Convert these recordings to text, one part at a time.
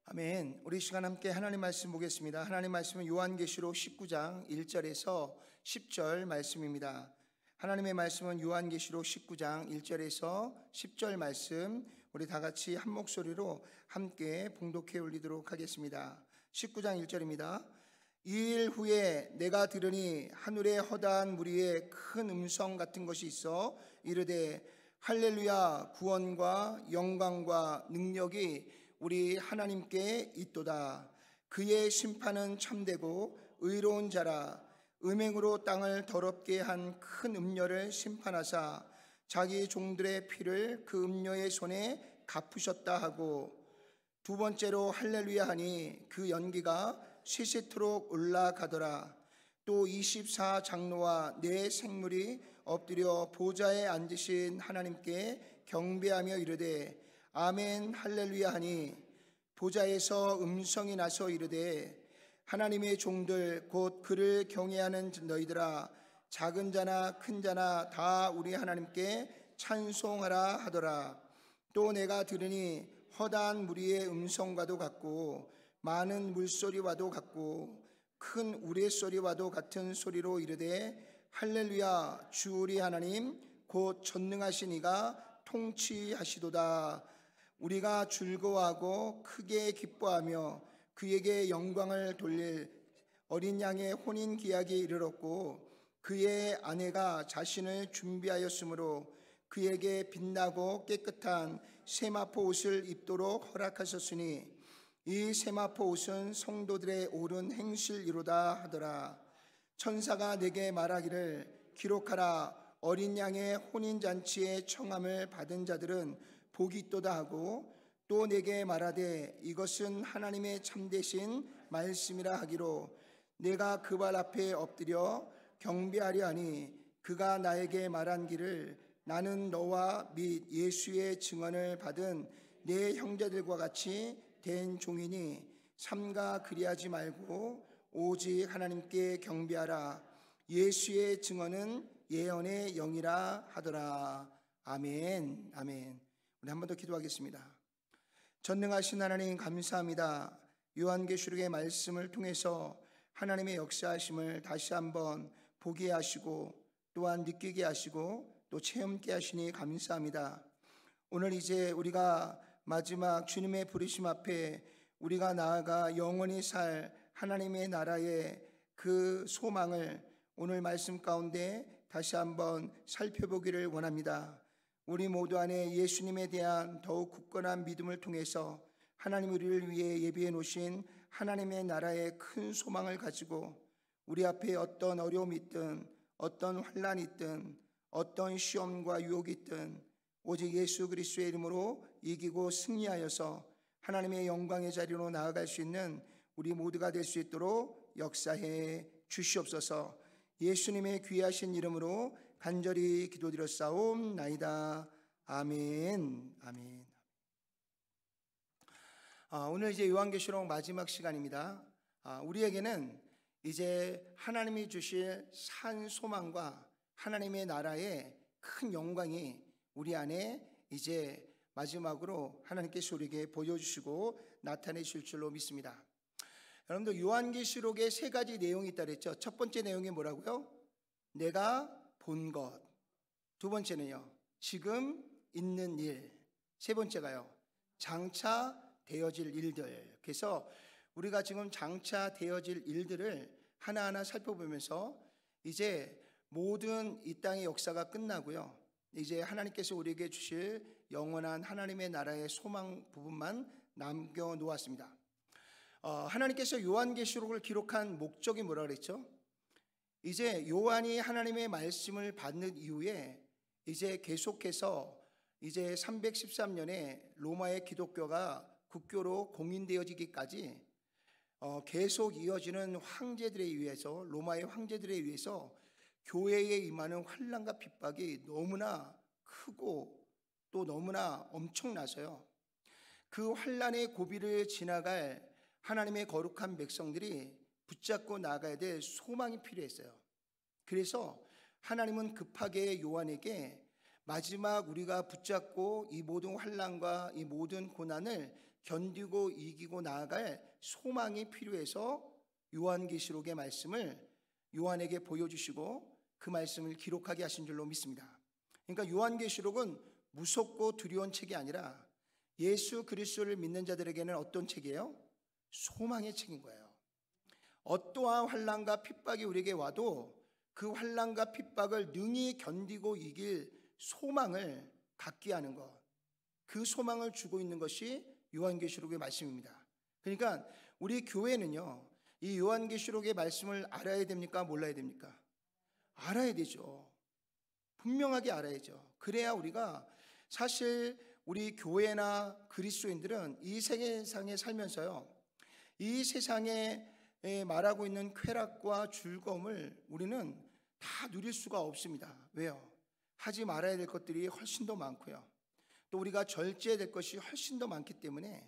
아멘. 우리 시간 함께 하나님 말씀 보겠습니다. 하나님 말씀은 요한계시록 19장 1절에서 10절 말씀입니다. 하나님의 말씀은 요한계시록 19장 1절에서 10절 말씀, 우리 다 같이 한 목소리로 함께 봉독해 올리도록 하겠습니다. 19장 1절입니다. 2일 후에 내가 들으니 하늘의 허다한 무리에 큰 음성 같은 것이 있어 이르되 할렐루야, 구원과 영광과 능력이 우리 하나님께 있도다. 그의 심판은 참되고 의로운 자라. 음행으로 땅을 더럽게 한 큰 음녀를 심판하사 자기 종들의 피를 그 음녀의 손에 갚으셨다 하고, 두 번째로 할렐루야 하니 그 연기가 시시토록 올라가더라. 또 24장로와 네 생물이 엎드려 보좌에 앉으신 하나님께 경배하며 이르되 아멘 할렐루야 하니, 보좌에서 음성이 나서 이르되 하나님의 종들 곧 그를 경외하는 너희들아, 작은 자나 큰 자나 다 우리 하나님께 찬송하라 하더라. 또 내가 들으니 허다한 무리의 음성과도 같고 많은 물소리와도 같고 큰 우레소리와도 같은 소리로 이르되 할렐루야, 주 우리 하나님 곧 전능하신 이가 통치하시도다. 우리가 즐거워하고 크게 기뻐하며 그에게 영광을 돌릴 어린 양의 혼인 기약이 이르렀고, 그의 아내가 자신을 준비하였으므로 그에게 빛나고 깨끗한 세마포 옷을 입도록 허락하셨으니 이 세마포 옷은 성도들의 옳은 행실이로다 하더라. 천사가 내게 말하기를 기록하라. 어린 양의 혼인잔치의 청함을 받은 자들은 복이 있도다 하고, 또 내게 말하되 이것은 하나님의 참되신 말씀이라 하기로 내가 그 발 앞에 엎드려 경배하려 하니, 그가 나에게 말한 길을 나는 너와 및 예수의 증언을 받은 내 형제들과 같이 된 종이니 삼가 그리하지 말고 오직 하나님께 경배하라. 예수의 증언은 예언의 영이라 하더라. 아멘. 아멘. 우리 한 번 더 기도하겠습니다. 전능하신 하나님 감사합니다. 요한계시록의 말씀을 통해서 하나님의 역사하심을 다시 한번 보게 하시고 또한 느끼게 하시고 또 체험케 하시니 감사합니다. 오늘 이제 우리가 마지막 주님의 부르심 앞에 우리가 나아가 영원히 살 하나님의 나라의 그 소망을 오늘 말씀 가운데 다시 한번 살펴보기를 원합니다. 우리 모두 안에 예수님에 대한 더욱 굳건한 믿음을 통해서 하나님 우리를 위해 예비해 놓으신 하나님의 나라의 큰 소망을 가지고 우리 앞에 어떤 어려움이 있든 어떤 환난이 있든 어떤 시험과 유혹이 있든 오직 예수 그리스도의 이름으로 이기고 승리하여서 하나님의 영광의 자리로 나아갈 수 있는 우리 모두가 될 수 있도록 역사해 주시옵소서. 예수님의 귀하신 이름으로 간절히 기도드렸사옵나이다. 아멘. 아멘. 오늘 이제 요한계시록 마지막 시간입니다. 우리에게는 이제 하나님이 주실 산 소망과 하나님의 나라의 큰 영광이 우리 안에 이제 마지막으로 하나님께서 우리에게 보여주시고 나타내실 줄로 믿습니다. 여러분들 요한계시록에 세 가지 내용이 있다 그랬죠. 첫 번째 내용이 뭐라고요? 내가 본 것. 두 번째는요, 지금 있는 일. 세 번째가요, 장차 되어질 일들. 그래서 우리가 지금 장차 되어질 일들을 하나하나 살펴보면서 이제 모든 이 땅의 역사가 끝나고요, 이제 하나님께서 우리에게 주실 영원한 하나님의 나라의 소망 부분만 남겨놓았습니다. 하나님께서 요한계시록을 기록한 목적이 뭐라 그랬죠? 이제 요한이 하나님의 말씀을 받는 이후에 이제 계속해서 이제 313년에 로마의 기독교가 국교로 공인되어지기까지 계속 이어지는 황제들에 의해서, 로마의 황제들에 의해서 교회에 임하는 환난과 핍박이 너무나 크고 또 너무나 엄청나서요, 그 환난의 고비를 지나갈 하나님의 거룩한 백성들이 붙잡고 나가야 될 소망이 필요했어요. 그래서 하나님은 급하게 요한에게 마지막 우리가 붙잡고 이 모든 환난과 이 모든 고난을 견디고 이기고 나아갈 소망이 필요해서 요한계시록의 말씀을 요한에게 보여주시고 그 말씀을 기록하게 하신 줄로 믿습니다. 그러니까 요한계시록은 무섭고 두려운 책이 아니라 예수 그리스도를 믿는 자들에게는 어떤 책이에요? 소망의 책인 거예요. 어떠한 환난과 핍박이 우리에게 와도 그 환난과 핍박을 능히 견디고 이길 소망을 갖게 하는 것, 그 소망을 주고 있는 것이 요한계시록의 말씀입니다. 그러니까 우리 교회는요, 이 요한계시록의 말씀을 알아야 됩니까? 몰라야 됩니까? 알아야 되죠. 분명하게 알아야죠. 그래야 우리가, 사실 우리 교회나 그리스도인들은 이 세상에 살면서요, 이 세상에 말하고 있는 쾌락과 즐거움을 우리는 다 누릴 수가 없습니다. 왜요? 하지 말아야 될 것들이 훨씬 더 많고요, 또 우리가 절제해야 될 것이 훨씬 더 많기 때문에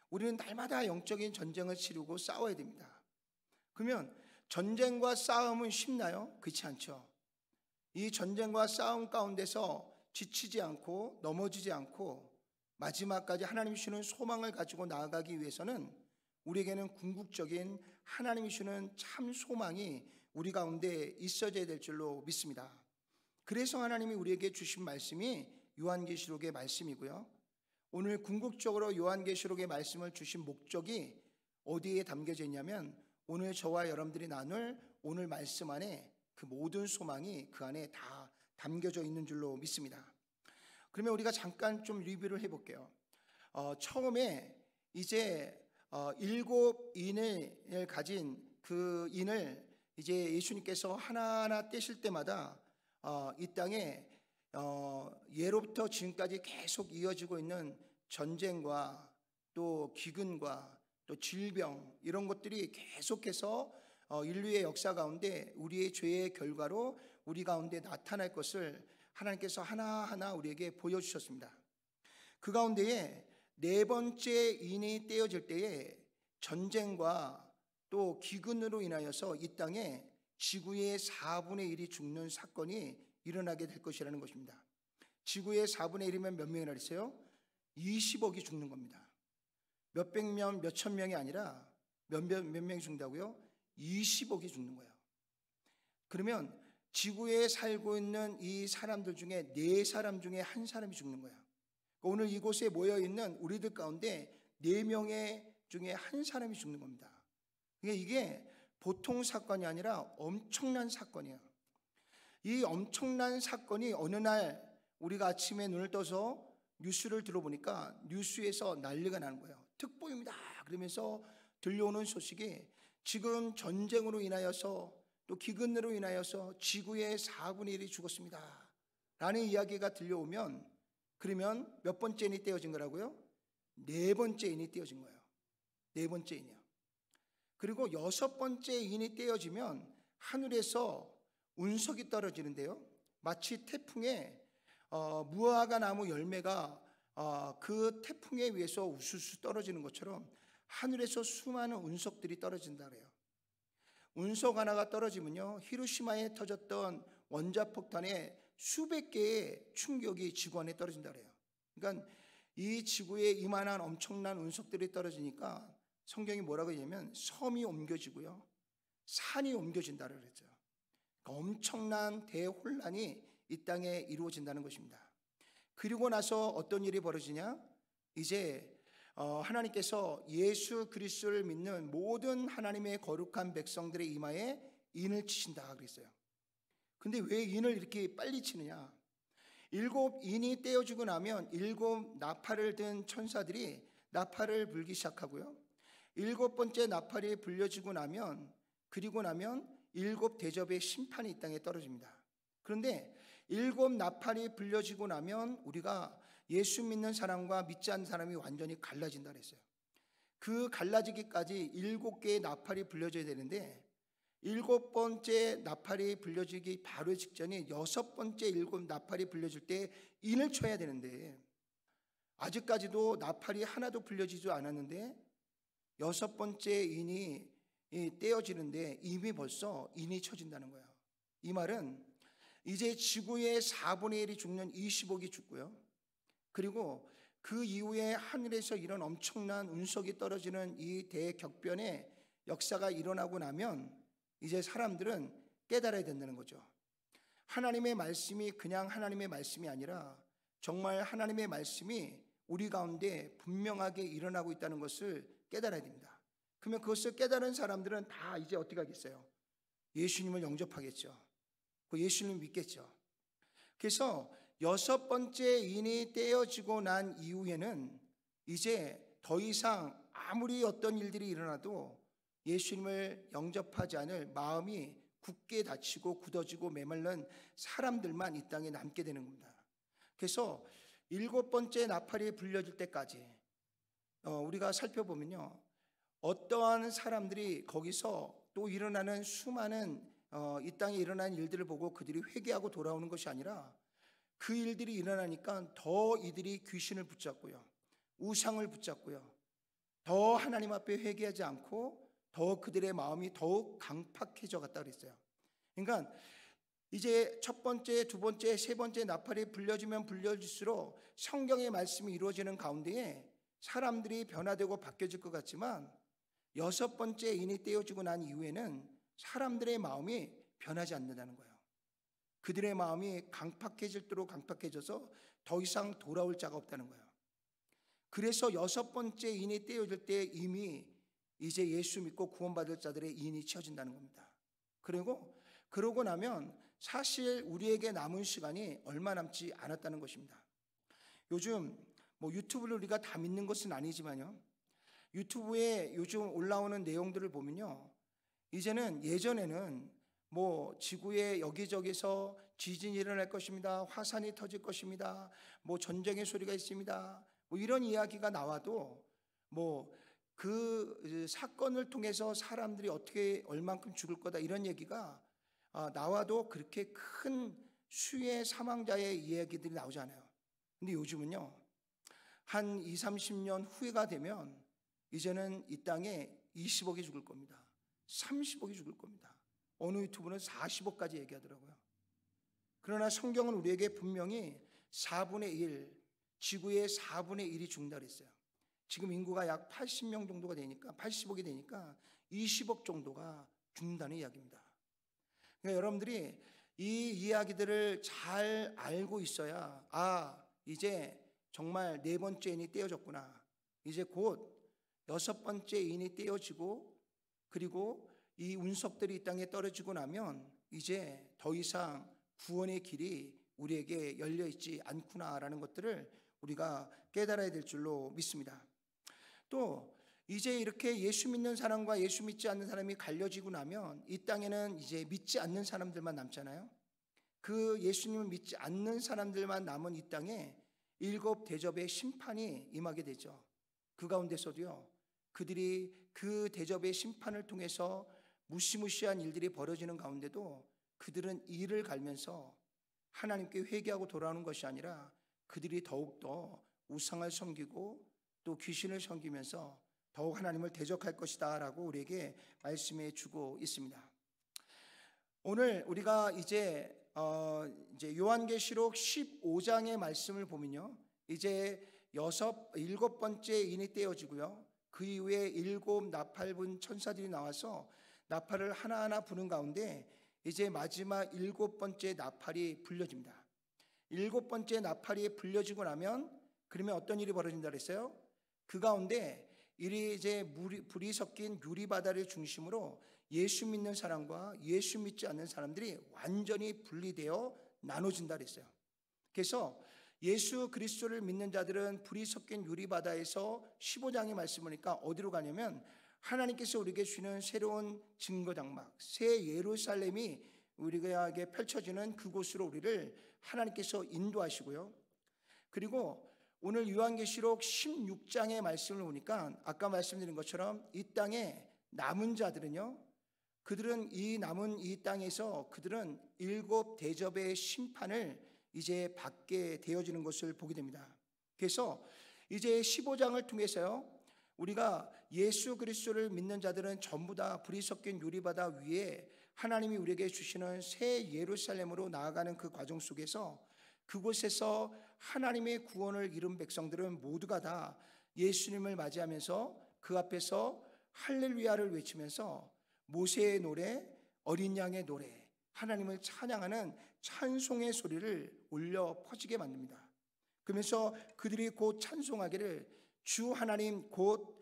우리는 날마다 영적인 전쟁을 치르고 싸워야 됩니다. 그러면 전쟁과 싸움은 쉽나요? 그렇지 않죠. 이 전쟁과 싸움 가운데서 지치지 않고 넘어지지 않고 마지막까지 하나님이 주시는 소망을 가지고 나아가기 위해서는 우리에게는 궁극적인 하나님이 주시는 참 소망이 우리 가운데 있어져야 될 줄로 믿습니다. 그래서 하나님이 우리에게 주신 말씀이 요한계시록의 말씀이고요, 오늘 궁극적으로 요한계시록의 말씀을 주신 목적이 어디에 담겨져 있냐면 오늘 저와 여러분들이 나눌 오늘 말씀 안에 그 모든 소망이 그 안에 다 담겨져 있는 줄로 믿습니다. 그러면 우리가 잠깐 좀 리뷰를 해볼게요. 처음에 이제 7인을 가진 그 인을 이제 예수님께서 하나하나 떼실 때마다 이 땅에 예로부터 지금까지 계속 이어지고 있는 전쟁과 또 기근과 또 질병, 이런 것들이 계속해서 인류의 역사 가운데 우리의 죄의 결과로 우리 가운데 나타날 것을 하나님께서 하나하나 우리에게 보여주셨습니다. 그 가운데에 네 번째 인이 떼어질 때에 전쟁과 또 기근으로 인하여서 이 땅에 지구의 4분의 1이 죽는 사건이 일어나게 될 것이라는 것입니다. 지구의 4분의 1이면 몇 명이나 있어요? 20억이 죽는 겁니다. 몇백 명, 몇천 명이 아니라 몇 명이 죽는다고요? 20억이 죽는 거예요. 그러면 지구에 살고 있는 이 사람들 중에 4사람 중에 1사람이 죽는 거예요. 오늘 이곳에 모여있는 우리들 가운데 4명의 중에 1사람이 죽는 겁니다. 이게 보통 사건이 아니라 엄청난 사건이에요. 이 엄청난 사건이 어느 날 우리가 아침에 눈을 떠서 뉴스를 들어보니까 뉴스에서 난리가 나는 거예요. 특보입니다 그러면서 들려오는 소식이 지금 전쟁으로 인하여서 또 기근으로 인하여서 지구의 4분의 1이 죽었습니다 라는 이야기가 들려오면, 그러면 몇 번째 인이 떼어진 거라고요? 4번째 인이 떼어진 거예요. 4번째 인이요. 그리고 6번째 인이 떼어지면 하늘에서 운석이 떨어지는데요, 마치 태풍에 무화과 나무 열매가 그 태풍에 의해서 우수수 떨어지는 것처럼 하늘에서 수많은 운석들이 떨어진다 그래요. 운석 하나가 떨어지면요, 히로시마에 터졌던 원자폭탄의 수백 개의 충격이 지구 안에 떨어진다 그래요. 그러니까 이 지구에 이만한 엄청난 운석들이 떨어지니까 성경이 뭐라고 하냐면 섬이 옮겨지고요, 산이 옮겨진다 그랬죠. 그러니까 엄청난 대혼란이 이 땅에 이루어진다는 것입니다. 그리고 나서 어떤 일이 벌어지냐? 이제 하나님께서 예수 그리스도를 믿는 모든 하나님의 거룩한 백성들의 이마에 인을 치신다 그랬어요. 근데 왜 인을 이렇게 빨리 치느냐? 7인이 떼어지고 나면 7 나팔을 든 천사들이 나팔을 불기 시작하고요, 7번째 나팔이 불려지고 나면, 그리고 나면 7 대접의 심판이 이 땅에 떨어집니다. 그런데 7 나팔이 불려지고 나면 우리가 예수 믿는 사람과 믿지 않는 사람이 완전히 갈라진다 그랬어요. 그 갈라지기까지 7개의 나팔이 불려져야 되는데 7번째 나팔이 불려지기 바로 직전에 6번째 7 나팔이 불려질 때 인을 쳐야 되는데 아직까지도 나팔이 하나도 불려지지 않았는데 6번째 인이 떼어지는데 이미 벌써 인이 쳐진다는 거예요. 이 말은 이제 지구의 4분의 1이 죽는 20억이 죽고요, 그리고 그 이후에 하늘에서 이런 엄청난 운석이 떨어지는 이 대격변의 역사가 일어나고 나면 이제 사람들은 깨달아야 된다는 거죠. 하나님의 말씀이 그냥 하나님의 말씀이 아니라 정말 하나님의 말씀이 우리 가운데 분명하게 일어나고 있다는 것을 깨달아야 됩니다. 그러면 그것을 깨달은 사람들은 다 이제 어떻게 하겠어요? 예수님을 영접하겠죠. 그 예수님을 믿겠죠. 그래서 6번째 인이 떼어지고 난 이후에는 이제 더 이상 아무리 어떤 일들이 일어나도 예수님을 영접하지 않을 마음이 굳게 닫히고 굳어지고 메말른 사람들만 이 땅에 남게 되는 겁니다. 그래서 7번째 나팔이 불려질 때까지 우리가 살펴보면요, 어떠한 사람들이 거기서 또 일어나는 수많은 이 땅에 일어나는 일들을 보고 그들이 회개하고 돌아오는 것이 아니라 그 일들이 일어나니까 더 이들이 귀신을 붙잡고요, 우상을 붙잡고요, 더 하나님 앞에 회개하지 않고 더 그들의 마음이 더욱 강팍해져 갔다 그랬어요. 그러니까 이제 첫 번째, 두 번째, 세 번째 나팔이 불려지면 불려질수록 성경의 말씀이 이루어지는 가운데에 사람들이 변화되고 바뀌어질 것 같지만 6번째 인이 떼어지고 난 이후에는 사람들의 마음이 변하지 않는다는 거예요. 그들의 마음이 강팍해질도록 강팍해져서 더 이상 돌아올 자가 없다는 거예요. 그래서 6번째 인이 떼어질 때 이미 이제 예수 믿고 구원받을 자들의 인이 치어진다는 겁니다. 그러고 나면 사실 우리에게 남은 시간이 얼마 남지 않았다는 것입니다. 요즘 유튜브를 우리가 다 믿는 것은 아니지만요, 유튜브에 요즘 올라오는 내용들을 보면요, 이제는 예전에는 지구의 여기저기서 지진이 일어날 것입니다, 화산이 터질 것입니다, 전쟁의 소리가 있습니다, 이런 이야기가 나와도 그 사건을 통해서 사람들이 어떻게 얼만큼 죽을 거다 이런 얘기가 나와도 그렇게 큰 수의 사망자의 이야기들이 나오지 않아요. 근데 요즘은요, 한 20, 30년 후가 되면 이제는 이 땅에 20억이 죽을 겁니다, 30억이 죽을 겁니다, 어느 유튜브는 40억까지 얘기하더라고요. 그러나 성경은 우리에게 분명히 4분의 1, 지구의 4분의 1이 죽는다 그랬어요. 지금 인구가 약 80명 정도가 되니까, 80억이 되니까 20억 정도가 죽는다는 이야기입니다. 그러니까 여러분들이 이 이야기들을 잘 알고 있어야 이제 정말 4번째 인이 떼어졌구나, 이제 곧 6번째 인이 떼어지고 그리고 이 운석들이 이 땅에 떨어지고 나면 이제 더 이상 구원의 길이 우리에게 열려있지 않구나라는 것들을 우리가 깨달아야 될 줄로 믿습니다. 또 이제 이렇게 예수 믿는 사람과 예수 믿지 않는 사람이 갈려지고 나면 이 땅에는 이제 믿지 않는 사람들만 남잖아요. 그 예수님을 믿지 않는 사람들만 남은 이 땅에 7 대접의 심판이 임하게 되죠. 그 가운데서도요, 그들이 그 대접의 심판을 통해서 무시무시한 일들이 벌어지는 가운데도 그들은 이를 갈면서 하나님께 회개하고 돌아오는 것이 아니라 그들이 더욱더 우상을 섬기고 또 귀신을 섬기면서 더욱 하나님을 대적할 것이다 라고 우리에게 말씀해 주고 있습니다. 오늘 우리가 이제 요한계시록 15장의 말씀을 보면요, 이제 7번째 인이 떼어지고요, 그 이후에 7 나팔 분 천사들이 나와서 나팔을 하나하나 부는 가운데 이제 마지막 7번째 나팔이 불려집니다. 7번째 나팔이 불려지고 나면 그러면 어떤 일이 벌어진다 그랬어요? 그 가운데 이제 불이 섞인 유리바다를 중심으로 예수 믿는 사람과 예수 믿지 않는 사람들이 완전히 분리되어 나눠진다 그랬어요. 그래서 예수 그리스도를 믿는 자들은 불이 섞인 유리바다에서 15장의 말씀을 보니까 어디로 가냐면 하나님께서 우리에게 주시는 새로운 증거장막, 새 예루살렘이 우리에게 펼쳐지는 그곳으로 우리를 하나님께서 인도하시고요. 그리고 오늘 요한계시록 16장의 말씀을 보니까 아까 말씀드린 것처럼 이 땅에 남은 자들은요, 그들은 이 남은 이 땅에서 그들은 7 대접의 심판을 이제 받게 되어지는 것을 보게 됩니다. 그래서 이제 15장을 통해서요, 우리가 예수 그리스도를 믿는 자들은 전부 다 불이 섞인 유리바다 위에 하나님이 우리에게 주시는 새 예루살렘으로 나아가는 그 과정 속에서 그곳에서 하나님의 구원을 이룬 백성들은 모두가 다 예수님을 맞이하면서 그 앞에서 할렐루야를 외치면서 모세의 노래, 어린 양의 노래, 하나님을 찬양하는 찬송의 소리를 올려 퍼지게 만듭니다. 그러면서 그들이 곧 찬송하기를 주 하나님 곧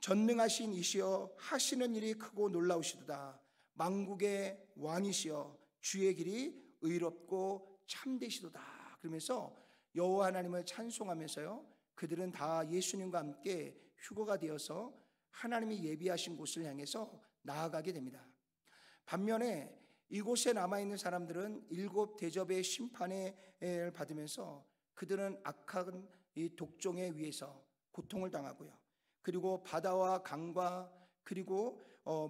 전능하신 이시여 하시는 일이 크고 놀라우시도다. 만국의 왕이시여 주의 길이 의롭고 참되시도다. 그러면서 여호와 하나님을 찬송하면서요, 그들은 다 예수님과 함께 휴거가 되어서 하나님이 예비하신 곳을 향해서 나아가게 됩니다. 반면에 이곳에 남아있는 사람들은 일곱 대접의 심판을 받으면서 그들은 악한 이 독종에 의해서 고통을 당하고요, 그리고 바다와 강과 그리고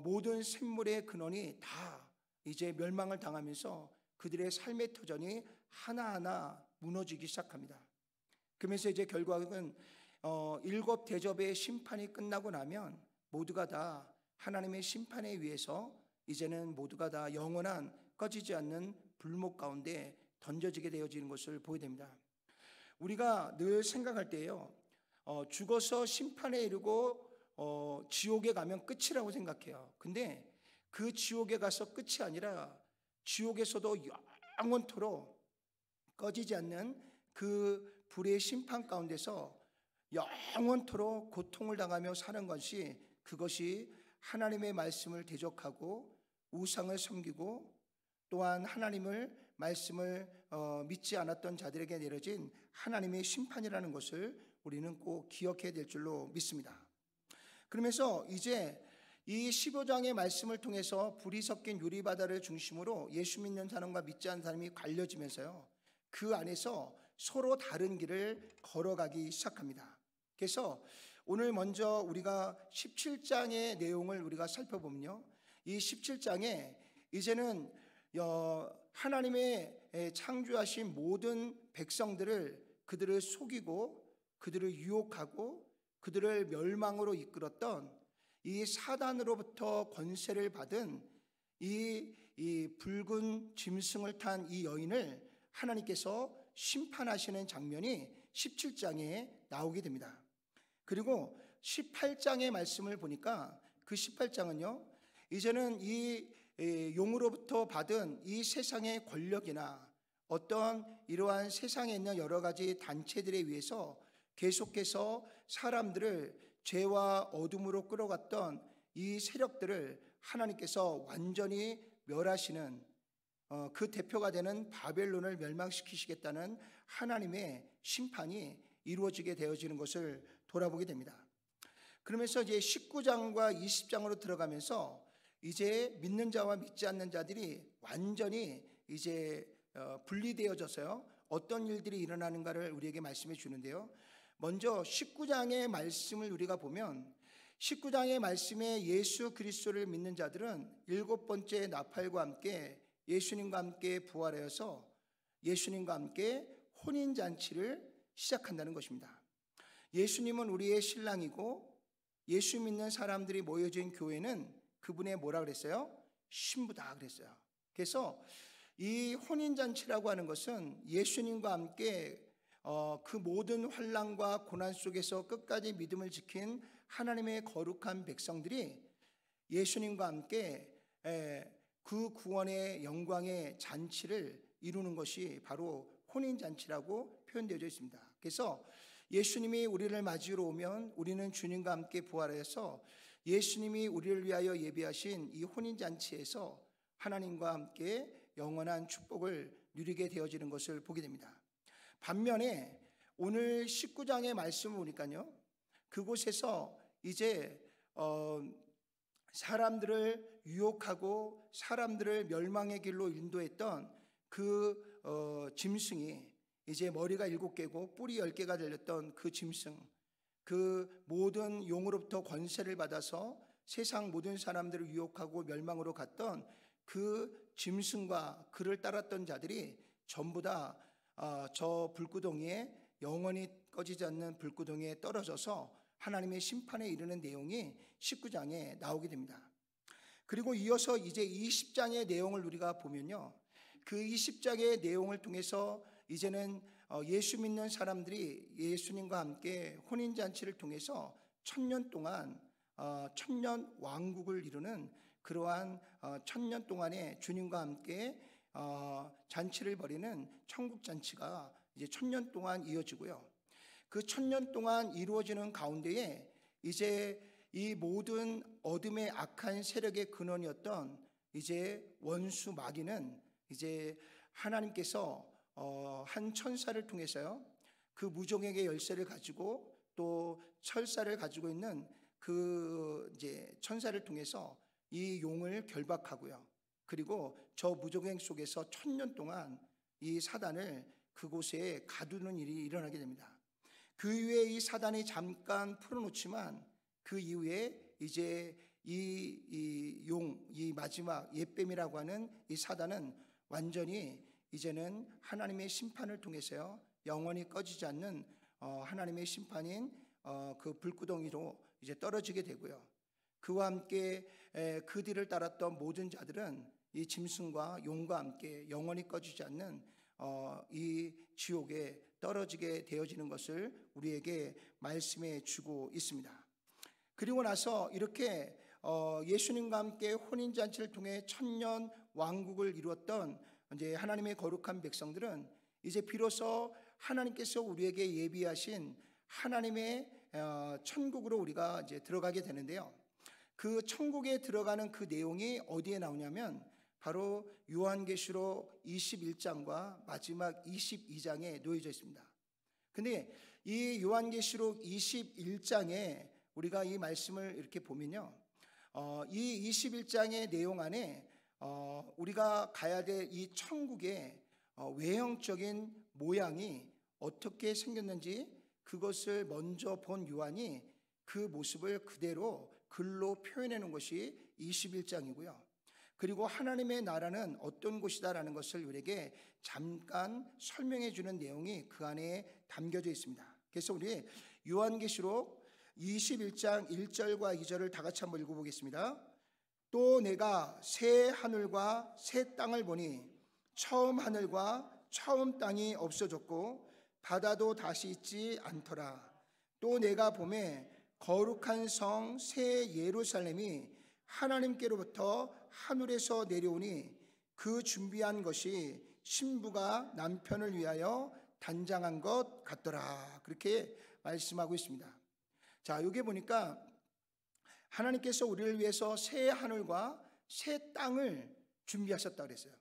모든 샘물의 근원이 다 이제 멸망을 당하면서 그들의 삶의 터전이 하나하나 무너지기 시작합니다. 그러면서 이제 결국은 일곱 대접의 심판이 끝나고 나면 모두가 다 하나님의 심판에 의해서 이제는 모두가 다 영원한 꺼지지 않는 불목 가운데 던져지게 되어지는 것을 보게 됩니다. 우리가 늘 생각할 때요, 죽어서 심판에 이르고 지옥에 가면 끝이라고 생각해요. 근데 그 지옥에 가서 끝이 아니라 지옥에서도 영원토록 꺼지지 않는 그 불의 심판 가운데서 영원토록 고통을 당하며 사는 것이, 그것이 하나님의 말씀을 대적하고 우상을 섬기고 또한 하나님을 말씀을 믿지 않았던 자들에게 내려진 하나님의 심판이라는 것을 우리는 꼭 기억해야 될 줄로 믿습니다. 그러면서 이제 이 15장의 말씀을 통해서 불이 섞인 유리바다를 중심으로 예수 믿는 사람과 믿지 않는 사람이 갈려지면서요, 그 안에서 서로 다른 길을 걸어가기 시작합니다. 그래서 오늘 먼저 우리가 17장의 내용을 우리가 살펴보면요, 이 17장에 이제는 하나님의 창조하신 모든 백성들을, 그들을 속이고 그들을 유혹하고 그들을 멸망으로 이끌었던 이 사단으로부터 권세를 받은 이 붉은 짐승을 탄 이 여인을 하나님께서 심판하시는 장면이 17장에 나오게 됩니다. 그리고 18장의 말씀을 보니까 그 18장은요, 이제는 이 용으로부터 받은 이 세상의 권력이나 어떤 이러한 세상에 있는 여러 가지 단체들에 의해서 계속해서 사람들을 죄와 어둠으로 끌어갔던 이 세력들을 하나님께서 완전히 멸하시는 그 대표가 되는 바벨론을 멸망시키시겠다는 하나님의 심판이 이루어지게 되어지는 것을 돌아보게 됩니다. 그러면서 이제 19장과 20장으로 들어가면서 이제 믿는 자와 믿지 않는 자들이 완전히 이제 분리되어져서요, 어떤 일들이 일어나는가를 우리에게 말씀해 주는데요, 먼저 19장의 말씀을 우리가 보면 19장의 말씀에 예수 그리스도를 믿는 자들은 일곱 번째 나팔과 함께 예수님과 함께 부활하여서 예수님과 함께 혼인잔치를 시작한다는 것입니다. 예수님은 우리의 신랑이고 예수 믿는 사람들이 모여진 교회는 그분의 뭐라 그랬어요? 신부다 그랬어요. 그래서 이 혼인잔치라고 하는 것은 예수님과 함께 그 모든 환난과 고난 속에서 끝까지 믿음을 지킨 하나님의 거룩한 백성들이 예수님과 함께 그 구원의 영광의 잔치를 이루는 것이 바로 혼인잔치라고 표현되어 있습니다. 그래서 예수님이 우리를 맞이로 오면 우리는 주님과 함께 부활해서 예수님이 우리를 위하여 예비하신 이 혼인잔치에서 하나님과 함께 영원한 축복을 누리게 되어지는 것을 보게 됩니다. 반면에 오늘 19장의 말씀을 보니까요, 그곳에서 이제 사람들을 유혹하고 사람들을 멸망의 길로 인도했던 그 짐승이 이제 머리가 7개고 뿔이 10개가 달렸던 그 짐승, 그 모든 용으로부터 권세를 받아서 세상 모든 사람들을 유혹하고 멸망으로 갔던 그 짐승과 그를 따랐던 자들이 전부 다 저 불구덩이에 영원히 꺼지지 않는 불구덩이에 떨어져서 하나님의 심판에 이르는 내용이 19장에 나오게 됩니다. 그리고 이어서 이제 20장의 내용을 우리가 보면요, 그 20장의 내용을 통해서 이제는 예수 믿는 사람들이 예수님과 함께 혼인잔치를 통해서 1000년 동안 천년 왕국을 이루는 그러한 1000년 동안의 주님과 함께 잔치를 벌이는 천국 잔치가 이제 1000년 동안 이어지고요. 그 1000년 동안 이루어지는 가운데에 이제 이 모든 어둠의 악한 세력의 근원이었던 이제 원수 마귀는 이제 하나님께서 한 천사를 통해서요, 그 무종에게 열쇠를 가지고 또 철사를 가지고 있는 그 이제 천사를 통해서 이 용을 결박하고요. 그리고 저 무종행 속에서 1000년 동안 이 사단을 그곳에 가두는 일이 일어나게 됩니다. 그 이후에 이 사단이 잠깐 풀어놓지만 그 이후에 이제 이 마지막 옛뱀이라고 하는 이 사단은 완전히 이제는 하나님의 심판을 통해서요, 영원히 꺼지지 않는 하나님의 심판인 그 불구덩이로 이제 떨어지게 되고요. 그와 함께 그 뒤를 따랐던 모든 자들은 이 짐승과 용과 함께 영원히 꺼지지 않는 이 지옥에 떨어지게 되어지는 것을 우리에게 말씀해 주고 있습니다. 그리고 나서 이렇게 예수님과 함께 혼인잔치를 통해 천년 왕국을 이루었던 이제 하나님의 거룩한 백성들은 이제 비로소 하나님께서 우리에게 예비하신 하나님의 천국으로 우리가 이제 들어가게 되는데요. 그 천국에 들어가는 그 내용이 어디에 나오냐면 바로 요한계시록 21장과 마지막 22장에 놓여져 있습니다. 근데 이 요한계시록 21장에 우리가 이 말씀을 이렇게 보면요, 이 21장의 내용 안에 우리가 가야 될 이 천국의 외형적인 모양이 어떻게 생겼는지 그것을 먼저 본 요한이 그 모습을 그대로 글로 표현해 놓은 것이 21장이고요. 그리고 하나님의 나라는 어떤 곳이다라는 것을 우리에게 잠깐 설명해 주는 내용이 그 안에 담겨져 있습니다. 그래서 우리 요한계시록 21장 1절과 2절을 다 같이 한번 읽어보겠습니다. 또 내가 새 하늘과 새 땅을 보니 처음 하늘과 처음 땅이 없어졌고 바다도 다시 있지 않더라. 또 내가 보매 거룩한 성 새 예루살렘이 하나님께로부터 하늘에서 내려오니 그 준비한 것이 신부가 남편을 위하여 단장한 것 같더라. 그렇게 말씀하고 있습니다. 자, 여기 보니까 하나님께서 우리를 위해서 새 하늘과 새 땅을 준비하셨다고 그랬어요.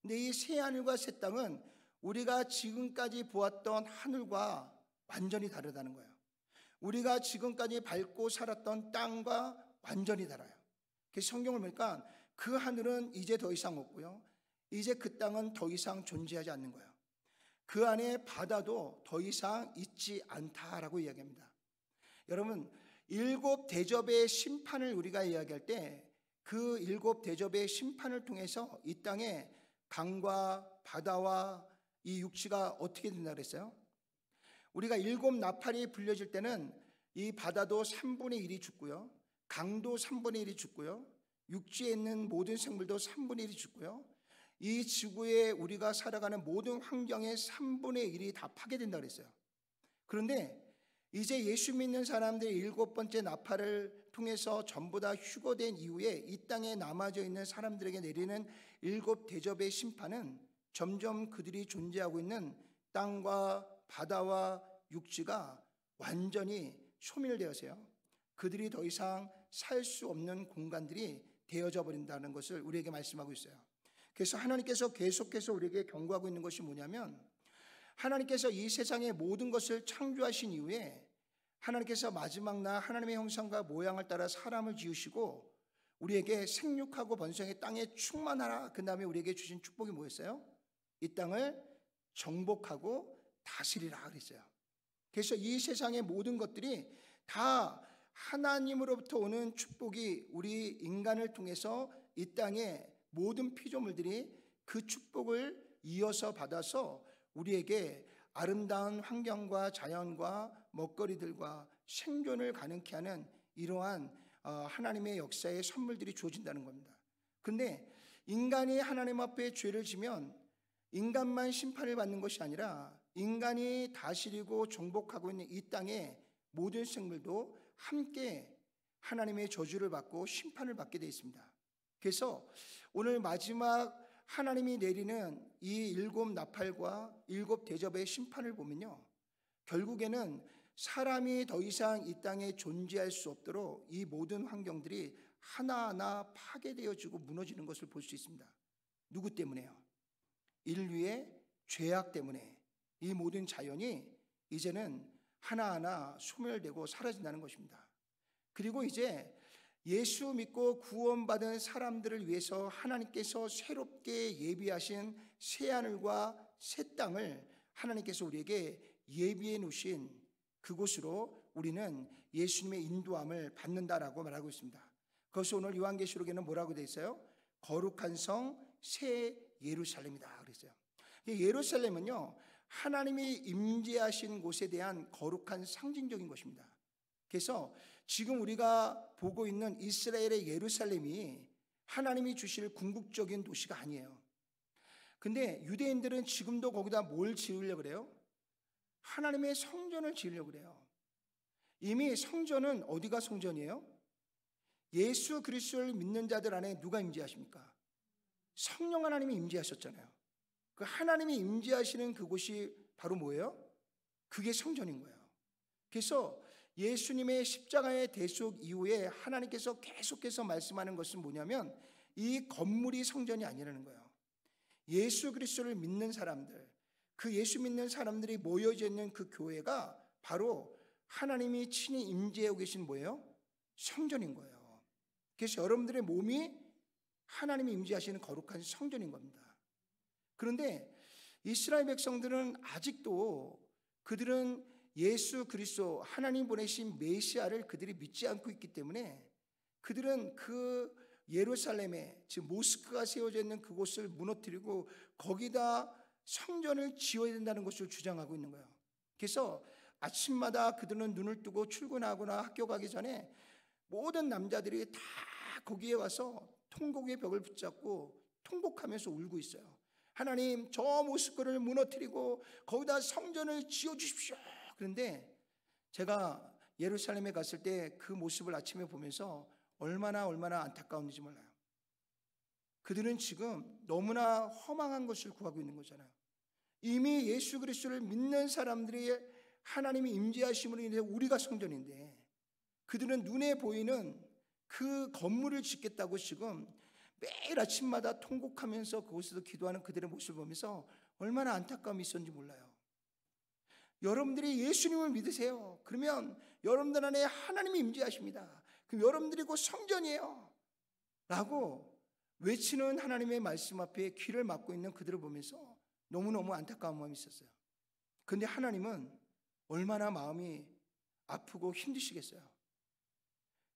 근데 이 새 하늘과 새 땅은 우리가 지금까지 보았던 하늘과 완전히 다르다는 거예요. 우리가 지금까지 밟고 살았던 땅과 완전히 달라요. 그래서 성경을 보니까 그 하늘은 이제 더 이상 없고요, 이제 그 땅은 더 이상 존재하지 않는 거예요. 그 안에 바다도 더 이상 있지 않다라고 이야기합니다. 여러분, 일곱 대접의 심판을 우리가 이야기할 때 그 일곱 대접의 심판을 통해서 이 땅에 강과 바다와 이 육지가 어떻게 된다 그랬어요? 우리가 일곱 나팔이 불려질 때는 이 바다도 3분의 1이 죽고요, 강도 3분의 1이 죽고요, 육지에 있는 모든 생물도 3분의 1이 죽고요, 이 지구에 우리가 살아가는 모든 환경의 3분의 1이 다 파괴된다 그랬어요. 그런데 이제 예수 믿는 사람들이 일곱 번째 나팔을 통해서 전부 다 휴거된 이후에 이 땅에 남아져 있는 사람들에게 내리는 일곱 대접의 심판은 점점 그들이 존재하고 있는 땅과 바다와 육지가 완전히 소멸되어서요, 그들이 더 이상 살 수 없는 공간들이 되어져 버린다는 것을 우리에게 말씀하고 있어요. 그래서 하나님께서 계속해서 우리에게 경고하고 있는 것이 뭐냐면, 하나님께서 이 세상의 모든 것을 창조하신 이후에 하나님께서 마지막 날 하나님의 형상과 모양을 따라 사람을 지으시고 우리에게 생육하고 번성해 땅에 충만하라, 그 다음에 우리에게 주신 축복이 뭐였어요? 이 땅을 정복하고 다스리라 그랬어요. 그래서 이 세상의 모든 것들이 다 하나님으로부터 오는 축복이 우리 인간을 통해서 이 땅의 모든 피조물들이 그 축복을 이어서 받아서 우리에게 아름다운 환경과 자연과 먹거리들과 생존을 가능케 하는 이러한 하나님의 역사의 선물들이 주어진다는 겁니다. 그런데 인간이 하나님 앞에 죄를 지면 인간만 심판을 받는 것이 아니라 인간이 다스리고 정복하고 있는 이 땅의 모든 생물도 함께 하나님의 저주를 받고 심판을 받게 되어 있습니다. 그래서 오늘 마지막 하나님이 내리는 이 7 나팔과 7 대접의 심판을 보면요, 결국에는 사람이 더 이상 이 땅에 존재할 수 없도록 이 모든 환경들이 하나하나 파괴되어지고 무너지는 것을 볼 수 있습니다. 누구 때문에요? 인류의 죄악 때문에 이 모든 자연이 이제는 하나하나 소멸되고 사라진다는 것입니다. 그리고 이제 예수 믿고 구원받은 사람들을 위해서 하나님께서 새롭게 예비하신 새하늘과 새 땅을 하나님께서 우리에게 예비해 놓으신 그곳으로 우리는 예수님의 인도함을 받는다라고 말하고 있습니다. 그것이 오늘 요한계시록에는 뭐라고 되어 있어요? 거룩한 성 새 예루살렘이다 그랬어요. 예루살렘은요, 하나님이 임재하신 곳에 대한 거룩한 상징적인 것입니다. 그래서 지금 우리가 보고 있는 이스라엘의 예루살렘이 하나님이 주실 궁극적인 도시가 아니에요. 근데 유대인들은 지금도 거기다 뭘 지으려고 그래요? 하나님의 성전을 지으려고 그래요. 이미 성전은 어디가 성전이에요? 예수 그리스도를 믿는 자들 안에 누가 임재하십니까? 성령 하나님이 임재하셨잖아요. 그 하나님이 임재하시는 그곳이 바로 뭐예요? 그게 성전인 거예요. 그래서 예수님의 십자가의 대속 이후에 하나님께서 계속해서 말씀하는 것은 뭐냐면 이 건물이 성전이 아니라는 거예요. 예수 그리스도를 믿는 사람들, 그 예수 믿는 사람들이 모여져 있는 그 교회가 바로 하나님이 친히 임재하고 계신 뭐예요? 성전인 거예요. 그래서 여러분들의 몸이 하나님이 임재하시는 거룩한 성전인 겁니다. 그런데 이스라엘 백성들은 아직도 그들은 예수 그리스도 하나님 보내신 메시아를 그들이 믿지 않고 있기 때문에 그들은 그 예루살렘에 즉 모스크가 세워져 있는 그곳을 무너뜨리고 거기다 성전을 지어야 된다는 것을 주장하고 있는 거예요. 그래서 아침마다 그들은 눈을 뜨고 출근하거나 학교 가기 전에 모든 남자들이 다 거기에 와서 통곡의 벽을 붙잡고 통곡하면서 울고 있어요. 하나님, 저 모스크를 무너뜨리고 거기다 성전을 지어주십시오. 그런데 제가 예루살렘에 갔을 때 그 모습을 아침에 보면서 얼마나 안타까웠는지 몰라요. 그들은 지금 너무나 허망한 것을 구하고 있는 거잖아요. 이미 예수 그리스도를 믿는 사람들이 하나님이 임재하심으로 인해 우리가 성전인데 그들은 눈에 보이는 그 건물을 짓겠다고 지금 매일 아침마다 통곡하면서 그곳에서 기도하는 그들의 모습을 보면서 얼마나 안타까움이 있었는지 몰라요. 여러분들이 예수님을 믿으세요. 그러면 여러분들 안에 하나님이 임재하십니다. 그럼 여러분들이 곧 성전이에요 라고 외치는 하나님의 말씀 앞에 귀를 막고 있는 그들을 보면서 너무너무 안타까운 마음이 있었어요. 그런데 하나님은 얼마나 마음이 아프고 힘드시겠어요.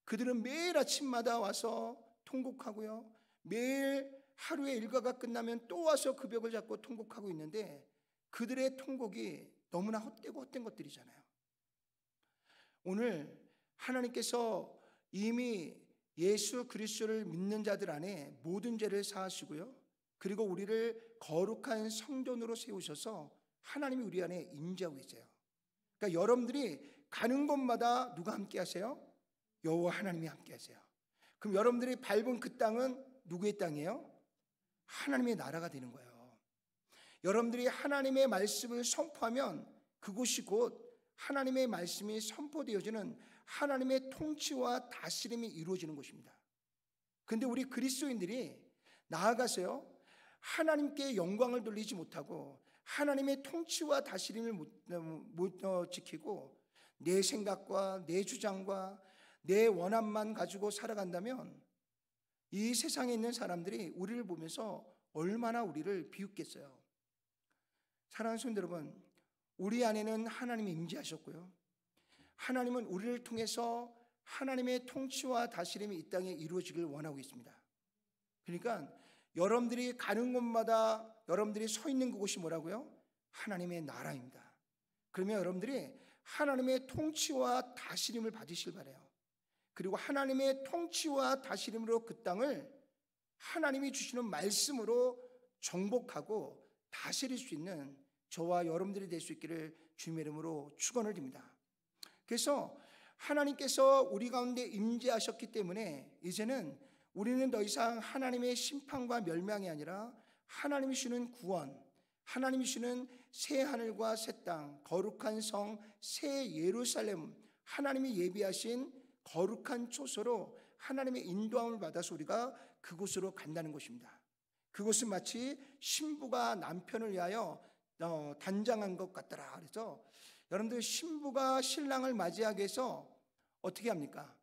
그들은 매일 아침마다 와서 통곡하고요, 매일 하루의 일과가 끝나면 또 와서 그 벽을 잡고 통곡하고 있는데 그들의 통곡이 너무나 헛된 것들이잖아요. 오늘 하나님께서 이미 예수 그리스도를 믿는 자들 안에 모든 죄를 사하시고요, 그리고 우리를 거룩한 성전으로 세우셔서 하나님이 우리 안에 임재하고 계세요. 그러니까 여러분들이 가는 곳마다 누가 함께 하세요? 여호와 하나님이 함께 하세요. 그럼 여러분들이 밟은 그 땅은 누구의 땅이에요? 하나님의 나라가 되는 거예요. 여러분들이 하나님의 말씀을 선포하면 그곳이 곧 하나님의 말씀이 선포되어지는 하나님의 통치와 다스림이 이루어지는 것입니다. 그런데 우리 그리스도인들이 나아가서요, 하나님께 영광을 돌리지 못하고 하나님의 통치와 다스림을 못 지키고 내 생각과 내 주장과 내 원함만 가지고 살아간다면 이 세상에 있는 사람들이 우리를 보면서 얼마나 우리를 비웃겠어요. 사랑하는 성도 여러분, 우리 안에는 하나님이 임재하셨고요, 하나님은 우리를 통해서 하나님의 통치와 다스림이 이 땅에 이루어지길 원하고 있습니다. 그러니까 여러분들이 가는 곳마다 여러분들이 서 있는 그곳이 뭐라고요? 하나님의 나라입니다. 그러면 여러분들이 하나님의 통치와 다스림을 받으시길 바라요. 그리고 하나님의 통치와 다스림으로 그 땅을 하나님이 주시는 말씀으로 정복하고 다스릴 수 있는 저와 여러분들이 될 수 있기를 주님의 이름으로 축원을 드립니다. 그래서 하나님께서 우리 가운데 임재하셨기 때문에 이제는 우리는 더 이상 하나님의 심판과 멸망이 아니라 하나님이 주는 구원, 하나님이 주는 새 하늘과 새 땅, 거룩한 성, 새 예루살렘, 하나님이 예비하신 거룩한 초소로 하나님의 인도함을 받아서 우리가 그곳으로 간다는 것입니다. 그곳은 마치 신부가 남편을 위하여 단장한 것 같더라. 그래서 여러분들, 신부가 신랑을 맞이하기 위해서 어떻게 합니까?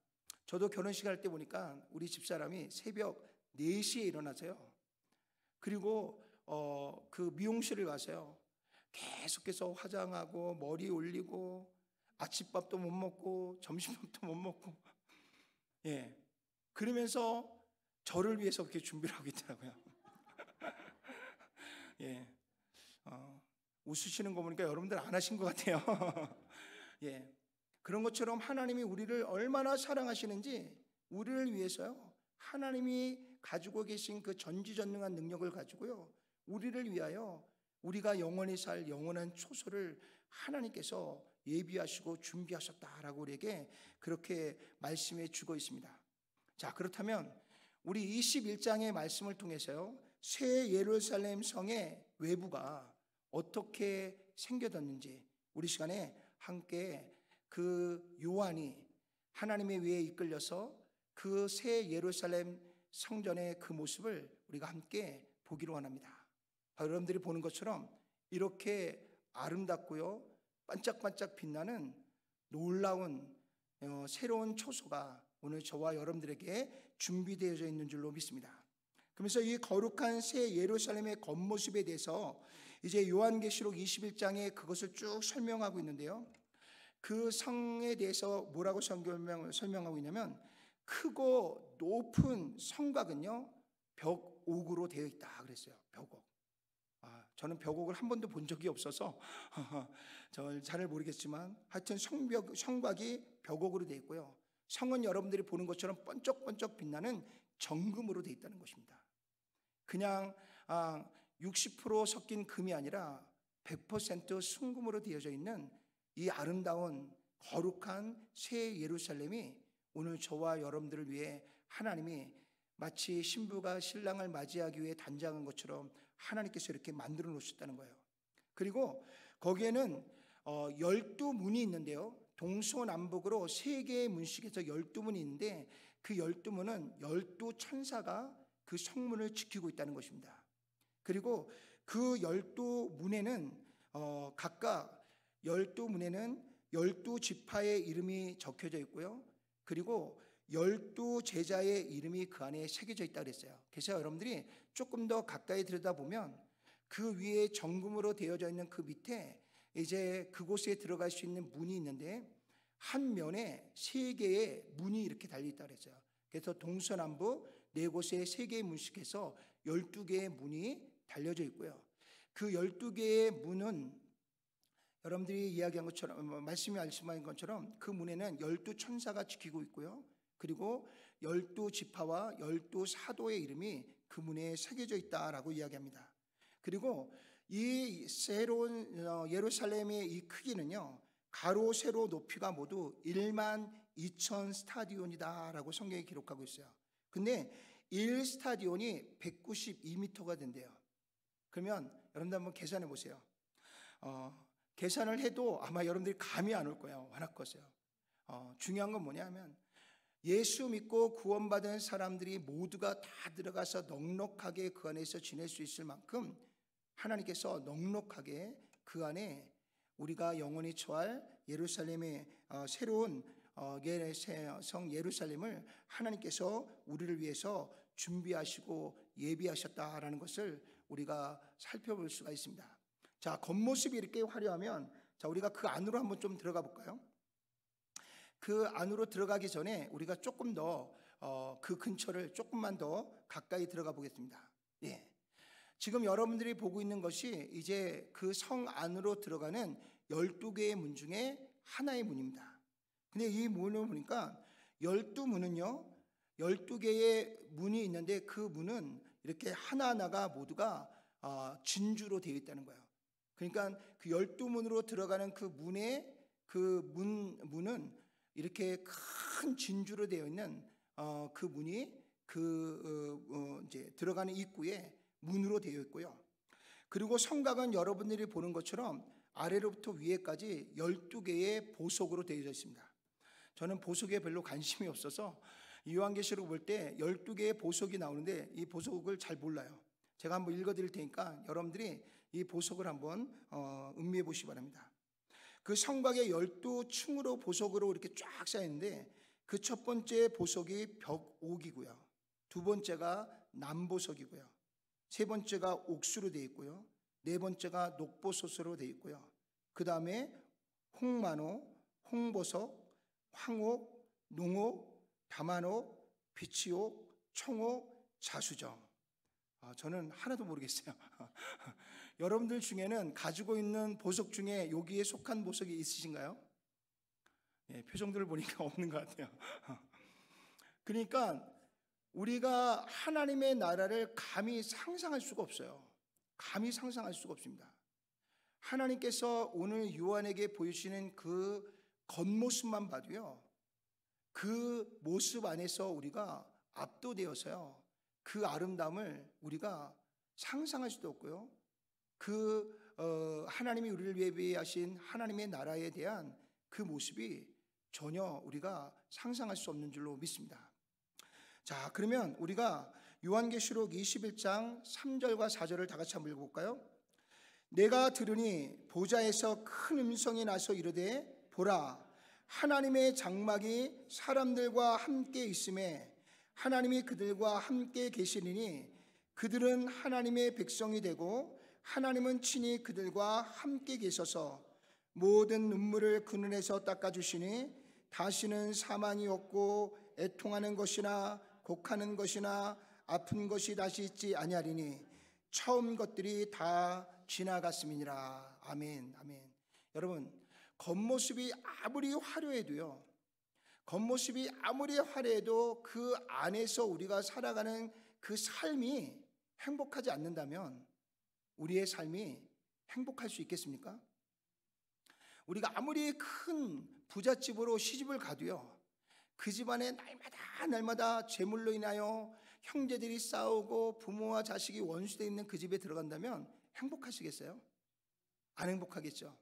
저도 결혼식 할 때 보니까 우리 집사람이 새벽 4시에 일어나서요, 그리고 그 미용실을 가서요, 계속해서 화장하고 머리 올리고 아침밥도 못 먹고 점심밥도 못 먹고, 예, 그러면서 저를 위해서 그렇게 준비를 하고 있더라고요. 예, 웃으시는 거 보니까 여러분들 안 하신 것 같아요. 예, 그런 것처럼 하나님이 우리를 얼마나 사랑하시는지, 우리를 위해서요, 하나님이 가지고 계신 그 전지전능한 능력을 가지고요, 우리를 위하여 우리가 영원히 살 영원한 초소를 하나님께서 예비하시고 준비하셨다라고 우리에게 그렇게 말씀해 주고 있습니다. 자, 그렇다면 우리 21장의 말씀을 통해서요, 새 예루살렘 성의 외부가 어떻게 생겨졌는지 우리 시간에 함께 그 요한이 하나님의 위에 이끌려서 그 새 예루살렘 성전의 그 모습을 우리가 함께 보기로 원합니다. 여러분들이 보는 것처럼 이렇게 아름답고요, 반짝반짝 빛나는 놀라운 새로운 초소가 오늘 저와 여러분들에게 준비되어져 있는 줄로 믿습니다. 그러면서 이 거룩한 새 예루살렘의 겉모습에 대해서 이제 요한계시록 21장에 그것을 쭉 설명하고 있는데요, 그 성에 대해서 뭐라고 설명하고 있냐면, 크고 높은 성곽은요 벽옥으로 되어 있다 그랬어요. 벽옥. 저는 벽옥을 한 번도 본 적이 없어서 저 잘 모르겠지만 하여튼 성곽이 벽옥으로 되어 있고요, 성은 여러분들이 보는 것처럼 번쩍번쩍 빛나는 정금으로 되어 있다는 것입니다. 그냥 60% 섞인 금이 아니라 100% 순금으로 되어져 있는 이 아름다운 거룩한 새 예루살렘이 오늘 저와 여러분들을 위해 하나님이 마치 신부가 신랑을 맞이하기 위해 단장한 것처럼 하나님께서 이렇게 만들어 놓으셨다는 거예요. 그리고 거기에는 12문이 있는데요, 동서남북으로 3개의 문식에서 12문이 있는데, 그 12문은 12천사가 그 성문을 지키고 있다는 것입니다. 그리고 그 12문에는 각각 12문에는 12지파의 이름이 적혀져 있고요, 그리고 12제자의 이름이 그 안에 새겨져 있다 그랬어요. 그래서 여러분들이 조금 더 가까이 들여다보면 그 위에 정금으로 되어져 있는 그 밑에 이제 그곳에 들어갈 수 있는 문이 있는데, 한 면에 3개의 문이 이렇게 달려있다 그랬어요. 그래서 동서남북 4곳에 3개의 문식해서 12개의 문이 달려져 있고요, 그 12개의 문은 여러분들이 이야기한 것처럼, 말씀이 말씀한 것처럼 그 문에는 12천사가 지키고 있고요, 그리고 12지파와 12사도의 이름이 그 문에 새겨져 있다라고 이야기합니다. 그리고 이 새로운 예루살렘의 이 크기는요, 가로 세로 높이가 모두 1만 2천 스타디온이다라고 성경에 기록하고 있어요. 근데 1스타디온이 192m가 된대요. 그러면 여러분들 한번 계산해 보세요. 계산을 해도 아마 여러분들이 감이 안 올 거예요. 워낙 커서요. 중요한 건 뭐냐면, 예수 믿고 구원받은 사람들이 모두가 다 들어가서 넉넉하게 그 안에서 지낼 수 있을 만큼 하나님께서 넉넉하게 그 안에 우리가 영원히 처할 예루살렘의 새로운 성 예루살렘을 하나님께서 우리를 위해서 준비하시고 예비하셨다라는 것을 우리가 살펴볼 수가 있습니다. 자, 겉모습이 이렇게 화려하면, 자, 우리가 그 안으로 한번 좀 들어가 볼까요? 그 안으로 들어가기 전에 우리가 조금 더 그 근처를 조금만 더 가까이 들어가 보겠습니다. 예. 지금 여러분들이 보고 있는 것이 이제 그 성 안으로 들어가는 12개의 문 중에 하나의 문입니다. 근데 이 문을 보니까 12문은요 12개의 문이 있는데, 그 문은 이렇게 하나하나가 모두가 진주로 되어 있다는 거예요. 그러니까 그 12문으로 들어가는 그 문의 문은 이렇게 큰 진주로 되어 있는 그 문이 이제 들어가는 입구에 문으로 되어 있고요. 그리고 성곽은 여러분들이 보는 것처럼 아래로부터 위에까지 12개의 보석으로 되어져 있습니다. 저는 보석에 별로 관심이 없어서 요한계시록 볼 때 12개의 보석이 나오는데 이 보석을 잘 몰라요. 제가 한번 읽어드릴 테니까 여러분들이 이 보석을 한번 음미해 보시기 바랍니다. 그 성곽의 12층으로 보석으로 이렇게 쫙 쌓였는데 그 첫 번째 보석이 벽옥이고요. 두 번째가 남보석이고요. 세 번째가 옥수로 되어 있고요. 네 번째가 녹보소스로 되어 있고요. 그 다음에 홍만호, 홍보석, 황옥, 농옥, 담한옥, 비치옥, 청옥, 자수정. 저는 하나도 모르겠어요. 여러분들 중에는 가지고 있는 보석 중에 여기에 속한 보석이 있으신가요? 예, 표정들을 보니까 없는 것 같아요. 그러니까 우리가 하나님의 나라를 감히 상상할 수가 없어요. 감히 상상할 수가 없습니다. 하나님께서 오늘 요한에게 보여주시는 그 겉모습만 봐도요, 그 모습 안에서 우리가 압도되어서요, 그 아름다움을 우리가 상상할 수도 없고요, 하나님이 우리를 예비하신 하나님의 나라에 대한 그 모습이 전혀 우리가 상상할 수 없는 줄로 믿습니다. 자, 그러면 우리가 요한계시록 21장 3절과 4절을 다 같이 한번 읽어볼까요? 내가 들으니 보좌에서 큰 음성이 나서 이르되 보라, 하나님의 장막이 사람들과 함께 있음에 하나님이 그들과 함께 계시리니 그들은 하나님의 백성이 되고 하나님은 친히 그들과 함께 계셔서 모든 눈물을 그 눈에서 닦아주시니 다시는 사망이 없고 애통하는 것이나 곡하는 것이나 아픈 것이 다시 있지 아니하리니 처음 것들이 다 지나갔음이니라. 아멘, 아멘. 여러분, 겉모습이 아무리 화려해도요, 겉모습이 아무리 화려해도 그 안에서 우리가 살아가는 그 삶이 행복하지 않는다면 우리의 삶이 행복할 수 있겠습니까? 우리가 아무리 큰 부잣집으로 시집을 가도요, 그 집안에 날마다 재물로 인하여 형제들이 싸우고 부모와 자식이 원수되어 있는 그 집에 들어간다면 행복하시겠어요? 안 행복하겠죠.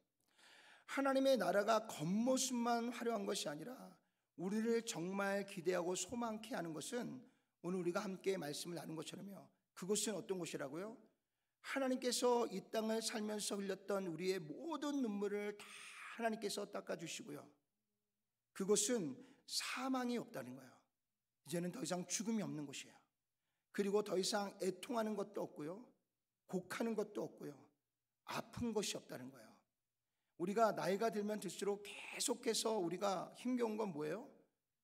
하나님의 나라가 겉모습만 화려한 것이 아니라 우리를 정말 기대하고 소망케 하는 것은 오늘 우리가 함께 말씀을 나눈 것처럼요, 그것은 어떤 곳이라고요? 하나님께서 이 땅을 살면서 흘렸던 우리의 모든 눈물을 다 하나님께서 닦아주시고요, 그것은 사망이 없다는 거예요. 이제는 더 이상 죽음이 없는 곳이에요. 그리고 더 이상 애통하는 것도 없고요, 곡하는 것도 없고요, 아픈 것이 없다는 거예요. 우리가 나이가 들면 들수록 계속해서 우리가 힘겨운 건 뭐예요?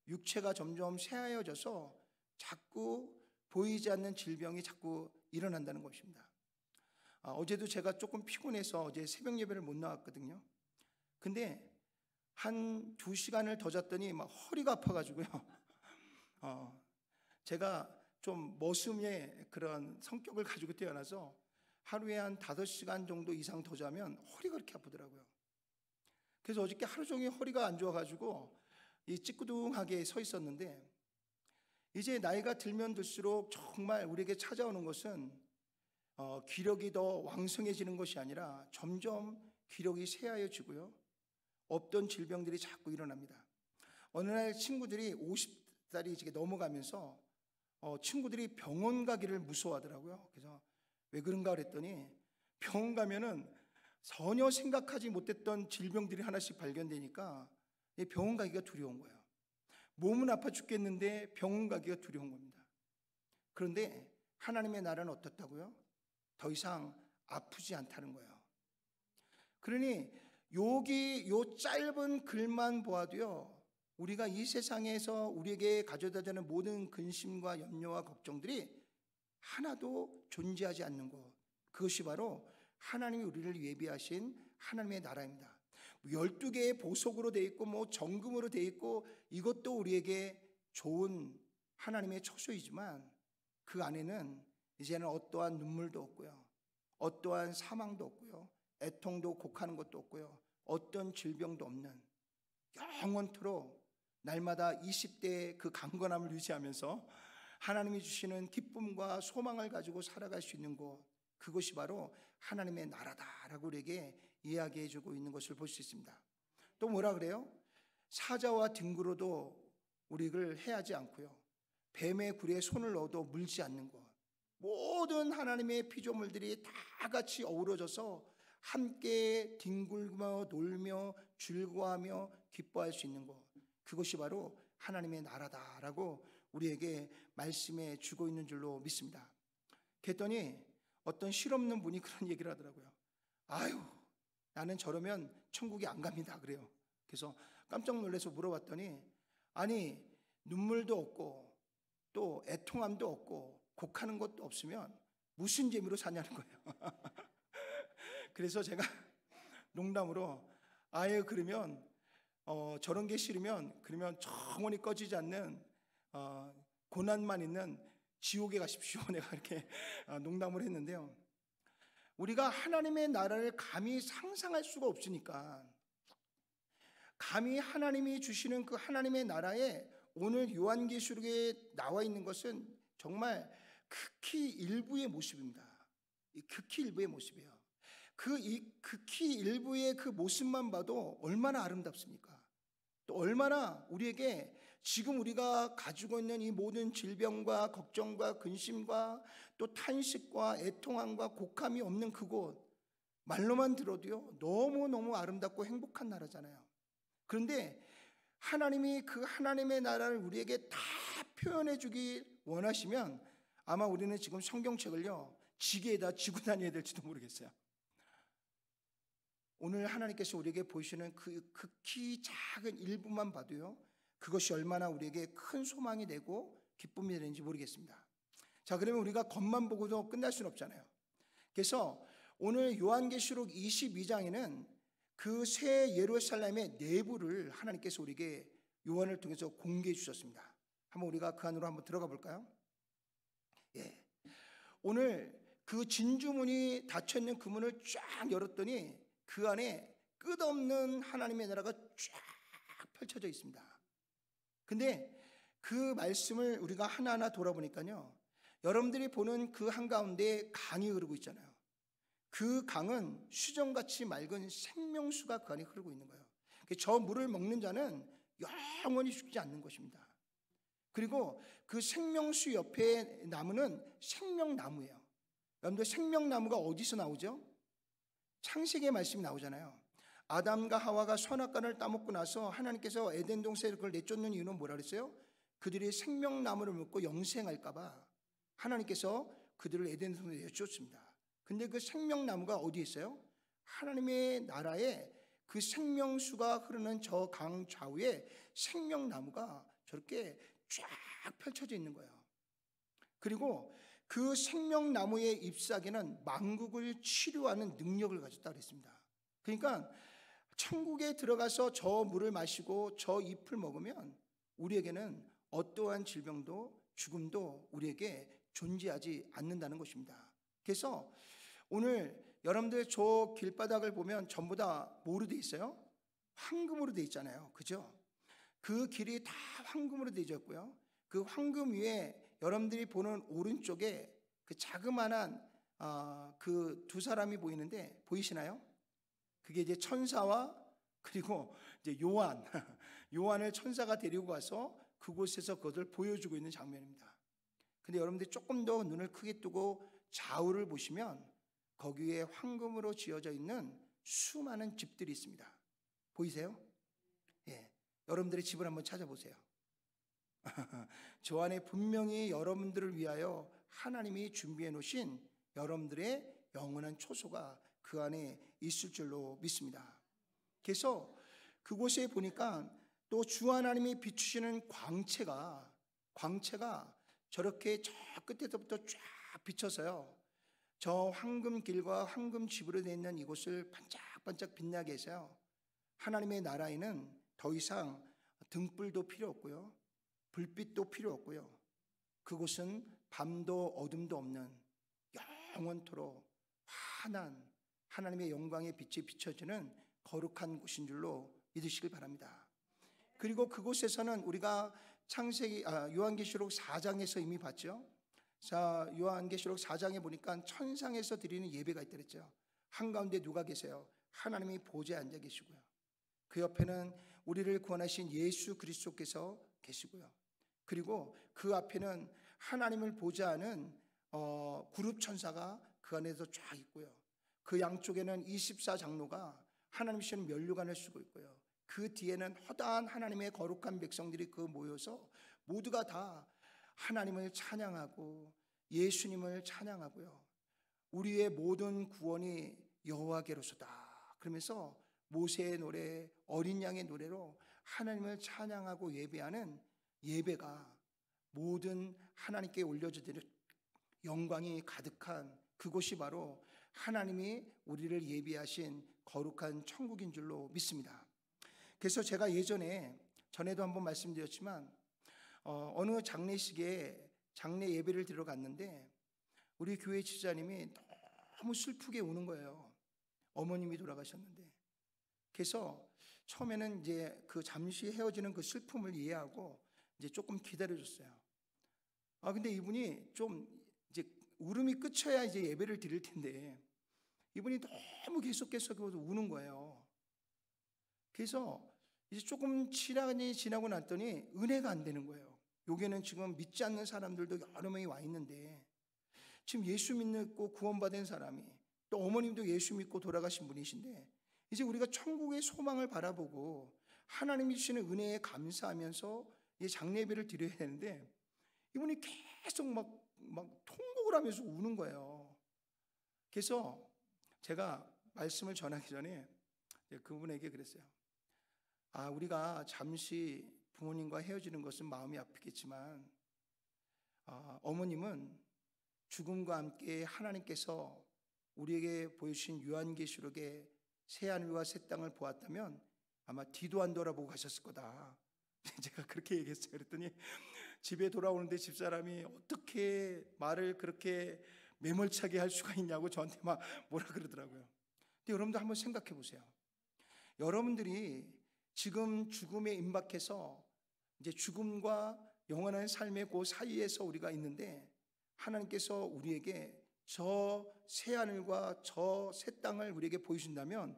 육체가 점점 쇠하여져서 자꾸 보이지 않는 질병이 자꾸 일어난다는 것입니다. 어제도 제가 조금 피곤해서 어제 새벽 예배를 못 나왔거든요. 근데 한 2시간을 더 잤더니 막 허리가 아파가지고요. 제가 좀 머슴의 그런 성격을 가지고 태어나서 하루에 한 5시간 정도 이상 더 자면 허리가 그렇게 아프더라고요. 그래서 어저께 하루 종일 허리가 안 좋아가지고 이 찌끄둥하게 서 있었는데, 이제 나이가 들면 들수록 정말 우리에게 찾아오는 것은 기력이 더 왕성해지는 것이 아니라 점점 기력이 쇠하여지고요, 없던 질병들이 자꾸 일어납니다. 어느 날 친구들이 50살이 이제 넘어가면서 친구들이 병원 가기를 무서워하더라고요. 그래서 왜 그런가 그랬더니 병원 가면은 전혀 생각하지 못했던 질병들이 하나씩 발견되니까 병원 가기가 두려운 거예요. 몸은 아파 죽겠는데 병원 가기가 두려운 겁니다. 그런데 하나님의 나라는 어떻다고요? 더 이상 아프지 않다는 거예요. 그러니 여기 요 짧은 글만 보아도요, 우리가 이 세상에서 우리에게 가져다 주는 모든 근심과 염려와 걱정들이 하나도 존재하지 않는 것, 그것이 바로 하나님이 우리를 예비하신 하나님의 나라입니다. 12개의 보석으로 되어 있고 정금으로 되어 있고 이것도 우리에게 좋은 하나님의 처소이지만 그 안에는 이제는 어떠한 눈물도 없고요, 어떠한 사망도 없고요, 애통도 곡하는 것도 없고요. 어떤 질병도 없는 영원토록 날마다 20대의 그 강건함을 유지하면서 하나님이 주시는 기쁨과 소망을 가지고 살아갈 수 있는 곳, 그것이 바로 하나님의 나라다라고 우리에게 이야기해 주고 있는 것을 볼 수 있습니다. 또 뭐라 그래요? 사자와 뒹굴어도 우리를 해하지 않고요, 뱀의 굴에 손을 넣어도 물지 않는 곳, 모든 하나님의 피조물들이 다 같이 어우러져서 함께 뒹굴며 놀며 즐거워하며 기뻐할 수 있는 곳, 그것이 바로 하나님의 나라다라고 우리에게 말씀해 주고 있는 줄로 믿습니다. 그랬더니 어떤 실없는 분이 그런 얘기를 하더라고요. 아유, 나는 저러면 천국에 안 갑니다 그래요. 그래서 깜짝 놀라서 물어봤더니, 아니 눈물도 없고 또 애통함도 없고 곡하는 것도 없으면 무슨 재미로 사냐는 거예요. 그래서 제가 농담으로, 아예 그러면 저런 게 싫으면 그러면 영원히 꺼지지 않는 고난만 있는 지옥에 가십시오. 내가 이렇게 농담을 했는데요, 우리가 하나님의 나라를 감히 상상할 수가 없으니까, 감히 하나님이 주시는 그 하나님의 나라에 오늘 요한계시록에 나와 있는 것은 정말 극히 일부의 모습입니다. 극히 일부의 모습이에요. 극히 일부의 그 모습만 봐도 얼마나 아름답습니까? 또 얼마나 우리에게 지금 우리가 가지고 있는 이 모든 질병과 걱정과 근심과 또 탄식과 애통함과 곡함이 없는 그곳, 말로만 들어도요 너무너무 아름답고 행복한 나라잖아요. 그런데 하나님이 그 하나님의 나라를 우리에게 다 표현해 주기 원하시면 아마 우리는 지금 성경책을요 지게에다 지고 다녀야 될지도 모르겠어요. 오늘 하나님께서 우리에게 보이시는 그 극히 작은 일부만 봐도요 그것이 얼마나 우리에게 큰 소망이 되고 기쁨이 되는지 모르겠습니다. 자, 그러면 우리가 겉만 보고도 끝날 수는 없잖아요. 그래서 오늘 요한계시록 22장에는 그 새 예루살렘의 내부를 하나님께서 우리에게 요한을 통해서 공개해 주셨습니다. 한번 우리가 그 안으로 한번 들어가 볼까요? 예. 오늘 그 진주문이 닫혀있는 그 문을 쫙 열었더니 그 안에 끝없는 하나님의 나라가 쫙 펼쳐져 있습니다. 근데 그 말씀을 우리가 하나하나 돌아보니까요, 여러분들이 보는 그 한가운데 강이 흐르고 있잖아요. 그 강은 수정같이 맑은 생명수가 그 안에 흐르고 있는 거예요. 저 물을 먹는 자는 영원히 죽지 않는 것입니다. 그리고 그 생명수 옆에 나무는 생명나무예요. 여러분들 생명나무가 어디서 나오죠? 창세기의 말씀이 나오잖아요. 아담과 하와가 선악과를 따먹고 나서 하나님께서 에덴 동산에 그걸 내쫓는 이유는 뭐라 그랬어요? 그들이 생명나무를 먹고 영생할까 봐 하나님께서 그들을 에덴 동산에 내쫓습니다. 근데 그 생명나무가 어디에 있어요? 하나님의 나라에 그 생명수가 흐르는 저 강 좌우에 생명나무가 저렇게 쫙 펼쳐져 있는 거예요. 그리고 그 생명나무의 잎사귀는 만국을 치료하는 능력을 가졌다 그랬습니다. 그러니까 천국에 들어가서 저 물을 마시고 저 잎을 먹으면 우리에게는 어떠한 질병도 죽음도 우리에게 존재하지 않는다는 것입니다. 그래서 오늘 여러분들 저 길바닥을 보면 전부 다 뭐로 돼 있어요? 황금으로 돼 있잖아요. 그죠? 그 길이 다 황금으로 되어 있고요. 그 황금 위에 여러분들이 보는 오른쪽에 그 자그만한 그 두 사람이 보이는데 보이시나요? 그게 이제 천사와 그리고 이제 요한을 천사가 데리고 가서 그곳에서 그것을 보여주고 있는 장면입니다. 근데 여러분들이 조금 더 눈을 크게 뜨고 좌우를 보시면 거기에 황금으로 지어져 있는 수많은 집들이 있습니다. 보이세요? 예, 여러분들의 집을 한번 찾아보세요. 저 안에 분명히 여러분들을 위하여 하나님이 준비해 놓으신 여러분들의 영원한 초소가 그 안에 있을 줄로 믿습니다. 그래서 그곳에 보니까 또 주 하나님이 비추시는 광채가 저렇게 저 끝에서부터 쫙 비쳐서요, 저 황금 길과 황금 집으로 되어 있는 이곳을 반짝반짝 빛나게 해서요, 하나님의 나라에는 더 이상 등불도 필요 없고요, 불빛도 필요 없고요, 그곳은 밤도 어둠도 없는 영원토록 환한 하나님의 영광의 빛이 비춰지는 거룩한 곳인 줄로 믿으시길 바랍니다. 그리고 그곳에서는 우리가 요한계시록 4장에서 이미 봤죠. 자, 요한계시록 4장에 보니까 천상에서 드리는 예배가 있다 그랬죠. 한가운데 누가 계세요? 하나님이 보좌에 앉아 계시고요. 그 옆에는 우리를 구원하신 예수 그리스도께서 계시고요. 그리고 그 앞에는 하나님을 보좌하는 그룹 천사가 그 안에서 쫙 있고요. 그 양쪽에는 24장로가 하나님이시는 면류관을 쓰고 있고요. 그 뒤에는 허다한 하나님의 거룩한 백성들이 그 모여서 모두가 다 하나님을 찬양하고 예수님을 찬양하고요. 우리의 모든 구원이 여호와께로소다 그러면서 모세의 노래, 어린 양의 노래로 하나님을 찬양하고 예배하는 예배가 모든 하나님께 올려주는 영광이 가득한 그곳이 바로 하나님이 우리를 예비하신 거룩한 천국인 줄로 믿습니다. 그래서 제가 전에도 한번 말씀드렸지만 어느 장례식에 장례 예배를 드리러 갔는데 우리 교회 지자님이 너무 슬프게 우는 거예요. 어머님이 돌아가셨는데. 그래서 처음에는 이제 그 잠시 헤어지는 그 슬픔을 이해하고 이제 조금 기다려줬어요. 근데 이분이 좀 이제 울음이 그쳐야 이제 예배를 드릴 텐데 이분이 너무 계속해서 우는 거예요. 그래서 이제 조금 시간이 지나고 났더니 은혜가 안 되는 거예요. 여기는 지금 믿지 않는 사람들도 여러 명이 와 있는데 지금 예수 믿고 구원받은 사람이 또 어머님도 예수 믿고 돌아가신 분이신데 이제 우리가 천국의 소망을 바라보고 하나님이 주시는 은혜에 감사하면서 이 장례 예배를 드려야 되는데 이분이 계속 막 통곡을 하면서 우는 거예요. 그래서 제가 말씀을 전하기 전에 그분에게 그랬어요. 우리가 잠시 부모님과 헤어지는 것은 마음이 아프겠지만 어머님은 죽음과 함께 하나님께서 우리에게 보여주신 요한계시록의 새하늘과 새 땅을 보았다면 아마 뒤도 안 돌아보고 가셨을 거다. 제가 그렇게 얘기했어요. 그랬더니 집에 돌아오는데 집사람이 어떻게 말을 그렇게 매몰차게 할 수가 있냐고 저한테 막 뭐라 그러더라고요. 근데 여러분들 한번 생각해 보세요. 여러분들이 지금 죽음에 임박해서 이제 죽음과 영원한 삶의 그 사이에서 우리가 있는데 하나님께서 우리에게 저 새하늘과 저 새 땅을 우리에게 보여준다면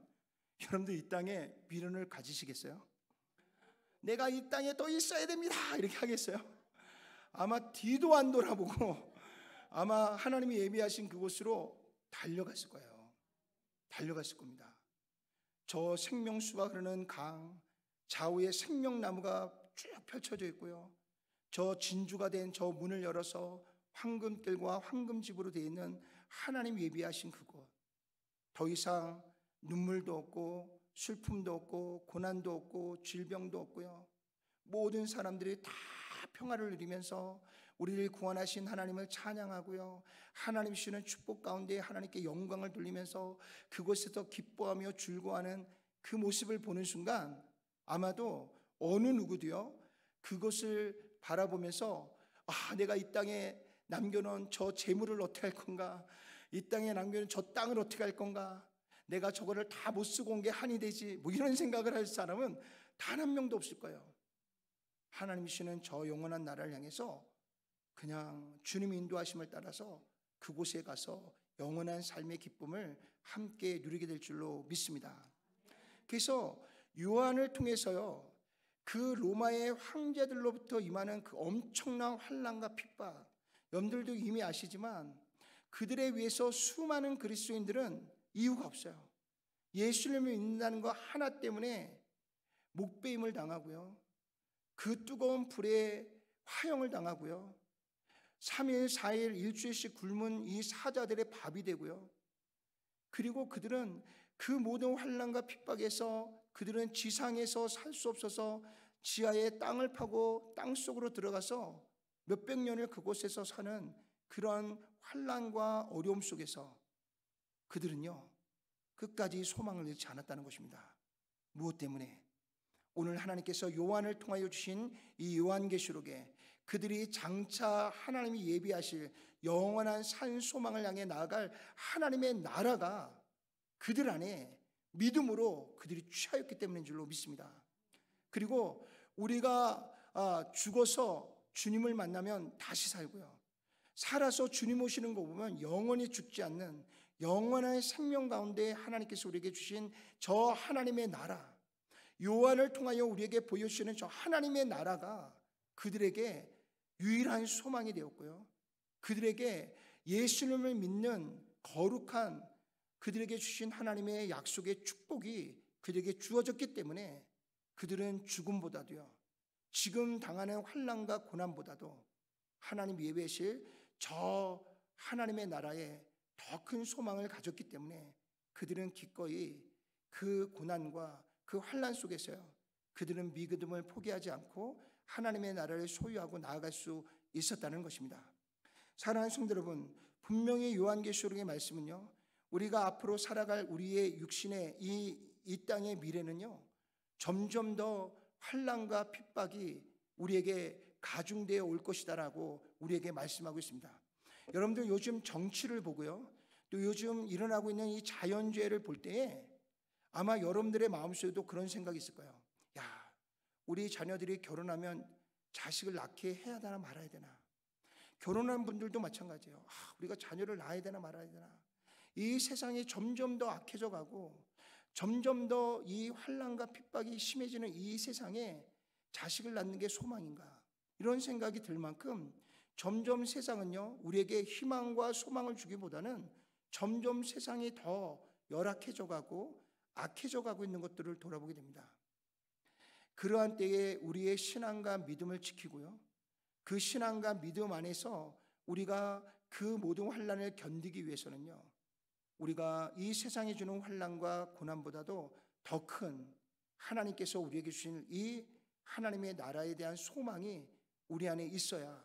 여러분들 이 땅에 미련을 가지시겠어요? 내가 이 땅에 또 있어야 됩니다 이렇게 하겠어요? 아마 뒤도 안 돌아보고 아마 하나님이 예비하신 그곳으로 달려갔을 거예요. 달려갔을 겁니다. 저 생명수가 흐르는 강 좌우에 생명나무가 쭉 펼쳐져 있고요. 저 진주가 된 저 문을 열어서 황금길과 황금집으로 되어 있는 하나님 예비하신 그곳. 더 이상 눈물도 없고 슬픔도 없고 고난도 없고 질병도 없고요. 모든 사람들이 다 평화를 누리면서 우리를 구원하신 하나님을 찬양하고요. 하나님 주시는 축복 가운데 하나님께 영광을 돌리면서 그곳에서 기뻐하며 즐거워하는 그 모습을 보는 순간 아마도 어느 누구도요 그것을 바라보면서 내가 이 땅에 남겨놓은 저 재물을 어떻게 할 건가, 이 땅에 남겨놓은 저 땅을 어떻게 할 건가, 내가 저거를 다 못 쓰고 온 게 한이 되지 뭐 이런 생각을 할 사람은 단 한 명도 없을 거예요. 하나님이시는 저 영원한 나라를 향해서 그냥 주님의 인도하심을 따라서 그곳에 가서 영원한 삶의 기쁨을 함께 누리게 될 줄로 믿습니다. 그래서 요한을 통해서요 그 로마의 황제들로부터 임하는 그 엄청난 환난과 핍박, 여러분들도 이미 아시지만 그들에 의해서 수많은 그리스도인들은 이유가 없어요. 예수님을 믿는다는 것 하나 때문에 목베임을 당하고요, 그 뜨거운 불에 화형을 당하고요, 3일 4일 일주일씩 굶은 이 사자들의 밥이 되고요. 그리고 그들은 그 모든 환난과 핍박에서 그들은 지상에서 살 수 없어서 지하에 땅을 파고 땅속으로 들어가서 몇백 년을 그곳에서 사는 그런 환난과 어려움 속에서 그들은요 끝까지 소망을 잃지 않았다는 것입니다. 무엇 때문에? 오늘 하나님께서 요한을 통하여 주신 이 요한계시록에 그들이 장차 하나님이 예비하실 영원한 산 소망을 향해 나아갈 하나님의 나라가 그들 안에 믿음으로 그들이 취하였기 때문인 줄로 믿습니다. 그리고 우리가 죽어서 주님을 만나면 다시 살고요, 살아서 주님 오시는 거 보면 영원히 죽지 않는 영원한 생명 가운데 하나님께서 우리에게 주신 저 하나님의 나라, 요한을 통하여 우리에게 보여주시는 저 하나님의 나라가 그들에게 유일한 소망이 되었고요, 그들에게 예수님을 믿는 거룩한 그들에게 주신 하나님의 약속의 축복이 그들에게 주어졌기 때문에 그들은 죽음보다도요, 지금 당하는 환난과 고난보다도 하나님 예배하실 저 하나님의 나라에 더 큰 소망을 가졌기 때문에 그들은 기꺼이 그 고난과 그 환난 속에서요, 그들은 믿음을 포기하지 않고 하나님의 나라를 소유하고 나아갈 수 있었다는 것입니다. 사랑하는 성도 여러분, 분명히 요한계시록의 말씀은요, 우리가 앞으로 살아갈 우리의 육신의 이 땅의 미래는요, 점점 더 환난과 핍박이 우리에게 가중되어 올 것이다라고 우리에게 말씀하고 있습니다. 여러분들 요즘 정치를 보고요, 또 요즘 일어나고 있는 이 자연재해를 볼 때에 아마 여러분들의 마음속에도 그런 생각이 있을 거예요. 야, 우리 자녀들이 결혼하면 자식을 낳게 해야 되나 말아야 되나. 결혼한 분들도 마찬가지예요. 우리가 자녀를 낳아야 되나 말아야 되나. 이 세상이 점점 더 악해져 가고 점점 더 이 환난과 핍박이 심해지는 이 세상에 자식을 낳는 게 소망인가, 이런 생각이 들 만큼 점점 세상은요, 우리에게 희망과 소망을 주기보다는 점점 세상이 더 열악해져 가고 악해져 가고 있는 것들을 돌아보게 됩니다. 그러한 때에 우리의 신앙과 믿음을 지키고요, 그 신앙과 믿음 안에서 우리가 그 모든 환난을 견디기 위해서는요, 우리가 이 세상이 주는 환난과 고난보다도 더 큰 하나님께서 우리에게 주신 이 하나님의 나라에 대한 소망이 우리 안에 있어야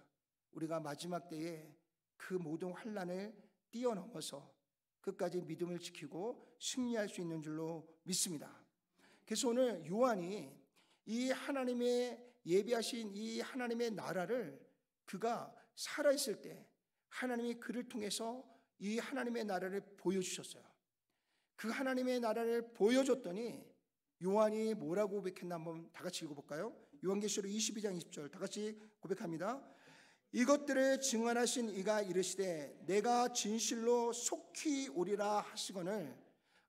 우리가 마지막 때에 그 모든 환난을 뛰어넘어서 끝까지 믿음을 지키고 승리할 수 있는 줄로 믿습니다. 그래서 오늘 요한이 이 하나님의 예비하신 이 하나님의 나라를 그가 살아있을 때 하나님이 그를 통해서 이 하나님의 나라를 보여주셨어요. 그 하나님의 나라를 보여줬더니 요한이 뭐라고 고백했나 한번 다 같이 읽어볼까요? 요한계시록 22장 20절 다 같이 고백합니다. 이것들을 증언하신 이가 이르시되 내가 진실로 속히 오리라 하시거늘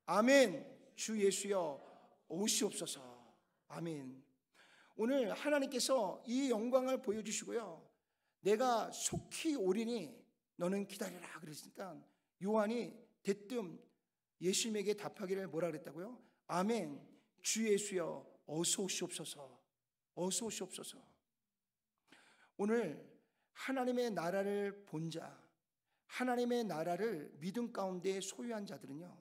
아멘. 주 예수여 오시옵소서. 아멘. 오늘 하나님께서 이 영광을 보여주시고요, 내가 속히 오리니 너는 기다리라 그랬으니까 요한이 대뜸 예수님에게 답하기를 뭐라 그랬다고요? 아멘. 주 예수여 어서 오시옵소서. 어서 오시옵소서. 오늘 하나님의 나라를 본 자, 하나님의 나라를 믿음 가운데 소유한 자들은요,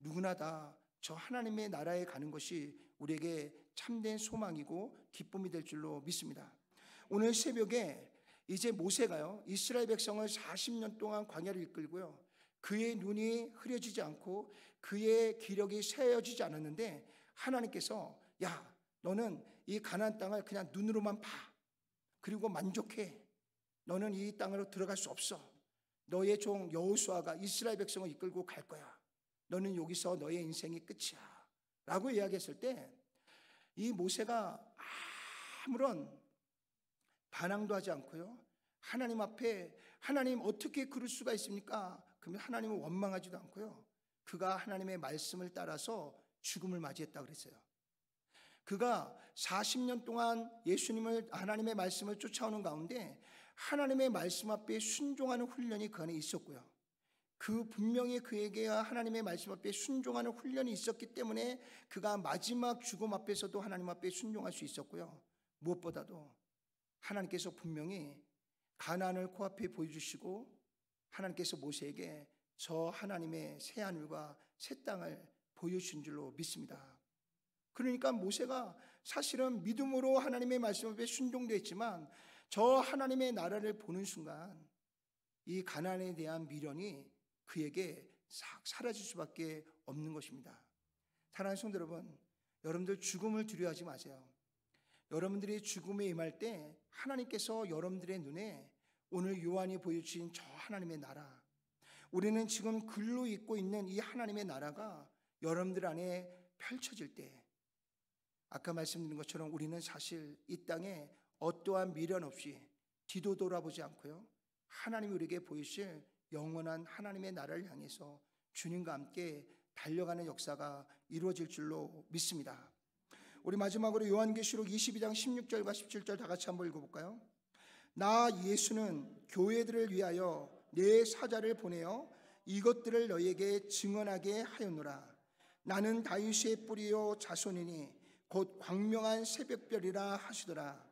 누구나 다 저 하나님의 나라에 가는 것이 우리에게 참된 소망이고 기쁨이 될 줄로 믿습니다. 오늘 새벽에 이제 모세가요, 이스라엘 백성을 40년 동안 광야를 이끌고요, 그의 눈이 흐려지지 않고 그의 기력이 세어지지 않았는데 하나님께서 야, 너는 이 가나안 땅을 그냥 눈으로만 봐. 그리고 만족해. 너는 이 땅으로 들어갈 수 없어. 너의 종 여호수아가 이스라엘 백성을 이끌고 갈 거야. 너는 여기서 너의 인생이 끝이야 라고 이야기했을 때 이 모세가 아무런 반항도 하지 않고요, 하나님 앞에 하나님 어떻게 그럴 수가 있습니까? 그러면 하나님을 원망하지도 않고요, 그가 하나님의 말씀을 따라서 죽음을 맞이했다고 그랬어요. 그가 40년 동안 예수님을 하나님의 말씀을 쫓아오는 가운데 하나님의 말씀 앞에 순종하는 훈련이 그 안에 있었고요, 그 분명히 그에게 하나님의 말씀 앞에 순종하는 훈련이 있었기 때문에 그가 마지막 죽음 앞에서도 하나님 앞에 순종할 수 있었고요, 무엇보다도 하나님께서 분명히 가나안을 코앞에 보여주시고 하나님께서 모세에게 저 하나님의 새하늘과 새 땅을 보여주신 줄로 믿습니다. 그러니까 모세가 사실은 믿음으로 하나님의 말씀 앞에 순종되었지만 저 하나님의 나라를 보는 순간 이 가나안에 대한 미련이 그에게 싹 사라질 수밖에 없는 것입니다. 사랑하는 성도 여러분, 여러분들 죽음을 두려워하지 마세요. 여러분들이 죽음에 임할 때 하나님께서 여러분들의 눈에 오늘 요한이 보여주신 저 하나님의 나라, 우리는 지금 글로 읽고 있는 이 하나님의 나라가 여러분들 안에 펼쳐질 때, 아까 말씀드린 것처럼 우리는 사실 이 땅에 어떠한 미련 없이 뒤도 돌아보지 않고요, 하나님이 우리에게 보이실 영원한 하나님의 나라를 향해서 주님과 함께 달려가는 역사가 이루어질 줄로 믿습니다. 우리 마지막으로 요한계시록 22장 16절과 17절 다 같이 한번 읽어볼까요? 나 예수는 교회들을 위하여 내 사자를 보내어 이것들을 너희에게 증언하게 하였노라. 나는 다윗의 뿌리요 자손이니 곧 광명한 새벽별이라 하시더라.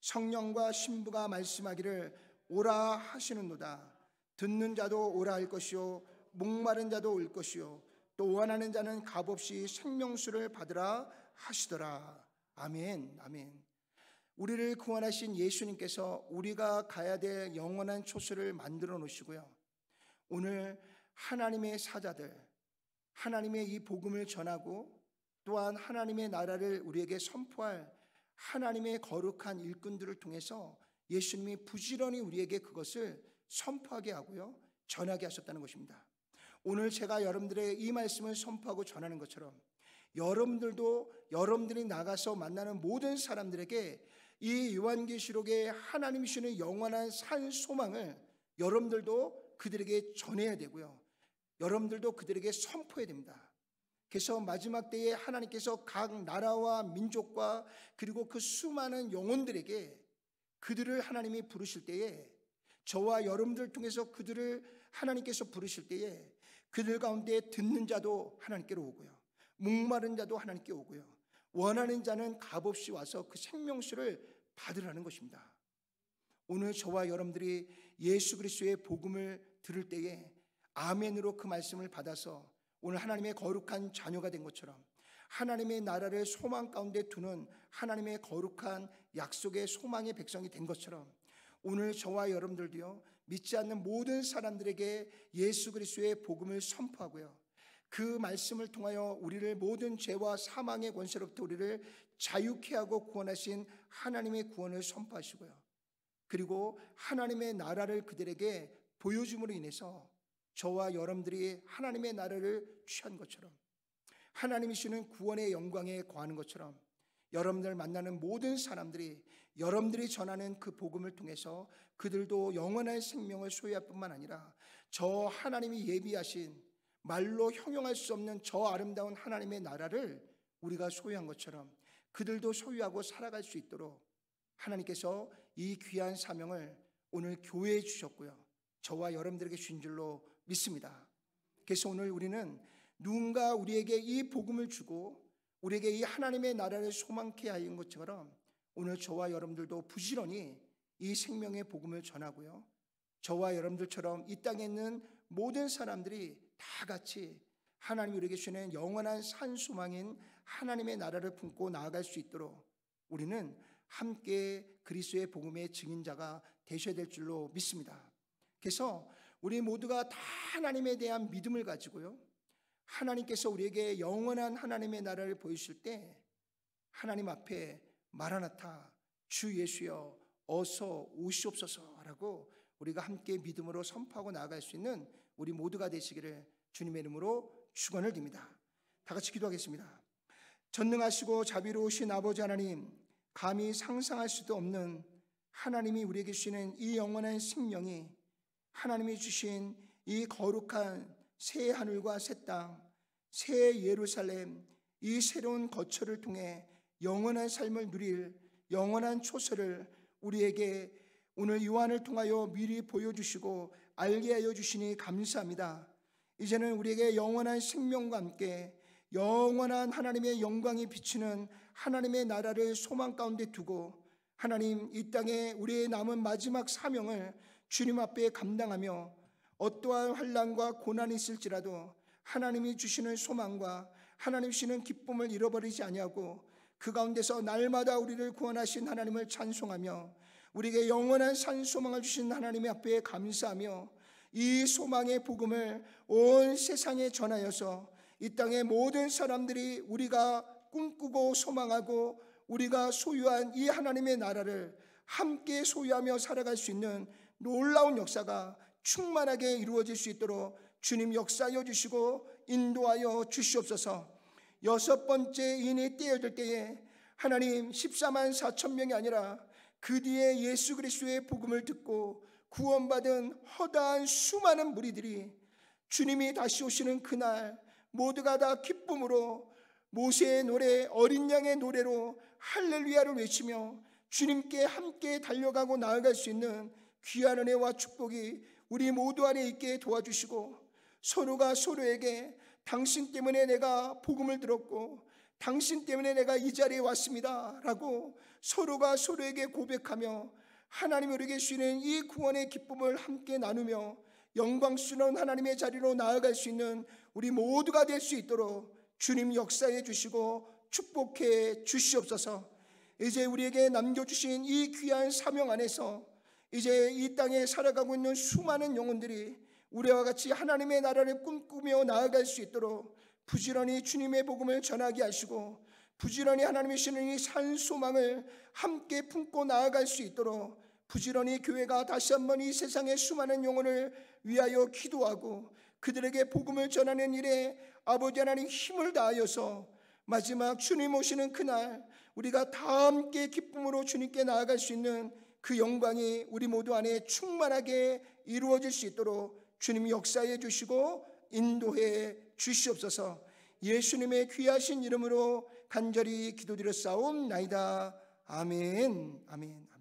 성령과 신부가 말씀하기를 오라 하시는도다. 듣는 자도 오라 할 것이요 목마른 자도 올 것이요 또 원하는 자는 값없이 생명수를 받으라 하시더라. 아멘. 아멘. 우리를 구원하신 예수님께서 우리가 가야 될 영원한 초소를 만들어 놓으시고요, 오늘 하나님의 사자들, 하나님의 이 복음을 전하고 또한 하나님의 나라를 우리에게 선포할 하나님의 거룩한 일꾼들을 통해서 예수님이 부지런히 우리에게 그것을 선포하게 하고요, 전하게 하셨다는 것입니다. 오늘 제가 여러분들의 이 말씀을 선포하고 전하는 것처럼 여러분들도 여러분들이 나가서 만나는 모든 사람들에게 이 요한계시록에 하나님이 주시는 영원한 산 소망을 여러분들도 그들에게 전해야 되고요, 여러분들도 그들에게 선포해야 됩니다. 그래서 마지막 때에 하나님께서 각 나라와 민족과 그리고 그 수많은 영혼들에게 그들을 하나님이 부르실 때에, 저와 여러분들을 통해서 그들을 하나님께서 부르실 때에 그들 가운데 듣는 자도 하나님께로 오고요, 목마른 자도 하나님께 오고요, 원하는 자는 값없이 와서 그 생명수를 받으라는 것입니다. 오늘 저와 여러분들이 예수 그리스도의 복음을 들을 때에 아멘으로 그 말씀을 받아서 오늘 하나님의 거룩한 자녀가 된 것처럼 하나님의 나라를 소망 가운데 두는 하나님의 거룩한 약속의 소망의 백성이 된 것처럼 오늘 저와 여러분들도요, 믿지 않는 모든 사람들에게 예수 그리스도의 복음을 선포하고요, 그 말씀을 통하여 우리를 모든 죄와 사망의 권세로부터 우리를 자유케 하고 구원하신 하나님의 구원을 선포하시고요, 그리고 하나님의 나라를 그들에게 보여줌으로 인해서 저와 여러분들이 하나님의 나라를 취한 것처럼, 하나님이 주시는 구원의 영광에 거하는 것처럼 여러분들 만나는 모든 사람들이 여러분들이 전하는 그 복음을 통해서 그들도 영원한 생명을 소유할 뿐만 아니라 저 하나님이 예비하신 말로 형용할 수 없는 저 아름다운 하나님의 나라를 우리가 소유한 것처럼 그들도 소유하고 살아갈 수 있도록 하나님께서 이 귀한 사명을 오늘 교회에 주셨고요, 저와 여러분들에게 주신 줄로 믿습니다. 그래서 오늘 우리는 누군가 우리에게 이 복음을 주고 우리에게 이 하나님의 나라를 소망케 하인 것처럼 오늘 저와 여러분들도 부지런히 이 생명의 복음을 전하고요, 저와 여러분들처럼 이 땅에 있는 모든 사람들이 다 같이 하나님이 우리에게 주시는 영원한 산 소망인 하나님의 나라를 품고 나아갈 수 있도록 우리는 함께 그리스도의 복음의 증인자가 되셔야 될 줄로 믿습니다. 그래서 우리 모두가 다 하나님에 대한 믿음을 가지고요, 하나님께서 우리에게 영원한 하나님의 나라를 보이실 때 하나님 앞에 마라나타 주 예수여 어서 오시옵소서라고 우리가 함께 믿음으로 선포하고 나아갈 수 있는 우리 모두가 되시기를 주님의 이름으로 축원을 드립니다. 다 같이 기도하겠습니다. 전능하시고 자비로우신 아버지 하나님, 감히 상상할 수도 없는 하나님이 우리에게 주시는 이 영원한 생명이, 하나님이 주신 이 거룩한 새 하늘과 새 땅, 새 예루살렘, 이 새로운 거처를 통해 영원한 삶을 누릴 영원한 초소를 우리에게 오늘 요한을 통하여 미리 보여주시고 알게 하여 주시니 감사합니다. 이제는 우리에게 영원한 생명과 함께 영원한 하나님의 영광이 비치는 하나님의 나라를 소망 가운데 두고 하나님, 이 땅에 우리의 남은 마지막 사명을 주님 앞에 감당하며 어떠한 환난과 고난이 있을지라도 하나님이 주시는 소망과 하나님 주시는 기쁨을 잃어버리지 아니하고 그 가운데서 날마다 우리를 구원하신 하나님을 찬송하며 우리에게 영원한 산 소망을 주신 하나님 앞에 감사하며 이 소망의 복음을 온 세상에 전하여서 이 땅의 모든 사람들이 우리가 꿈꾸고 소망하고 우리가 소유한 이 하나님의 나라를 함께 소유하며 살아갈 수 있는 놀라운 역사가 충만하게 이루어질 수 있도록 주님 역사하여 주시고 인도하여 주시옵소서. 여섯 번째 인이 떼어질 때에 하나님 14만 4천 명이 아니라 그 뒤에 예수 그리스도의 복음을 듣고 구원받은 허다한 수많은 무리들이 주님이 다시 오시는 그날 모두가 다 기쁨으로 모세의 노래, 어린 양의 노래로 할렐루야를 외치며 주님께 함께 달려가고 나아갈 수 있는 귀한 은혜와 축복이 우리 모두 안에 있게 도와주시고, 서로가 서로에게 당신 때문에 내가 복음을 들었고 당신 때문에 내가 이 자리에 왔습니다 라고 서로가 서로에게 고백하며 하나님이 우리에게 주시는 이 구원의 기쁨을 함께 나누며 영광스러운 하나님의 자리로 나아갈 수 있는 우리 모두가 될 수 있도록 주님 역사해 주시고 축복해 주시옵소서. 이제 우리에게 남겨주신 이 귀한 사명 안에서 이제 이 땅에 살아가고 있는 수많은 영혼들이 우리와 같이 하나님의 나라를 꿈꾸며 나아갈 수 있도록 부지런히 주님의 복음을 전하게 하시고 부지런히 하나님의 주시는 이 산 소망을 함께 품고 나아갈 수 있도록 부지런히 교회가 다시 한번 이 세상의 수많은 영혼을 위하여 기도하고 그들에게 복음을 전하는 일에 아버지 하나님 힘을 다하여서 마지막 주님 오시는 그날 우리가 다 함께 기쁨으로 주님께 나아갈 수 있는 그 영광이 우리 모두 안에 충만하게 이루어질 수 있도록 주님 역사해 주시고 인도해 주시옵소서. 예수님의 귀하신 이름으로 간절히 기도드렸사옵나이다. 아멘. 아멘.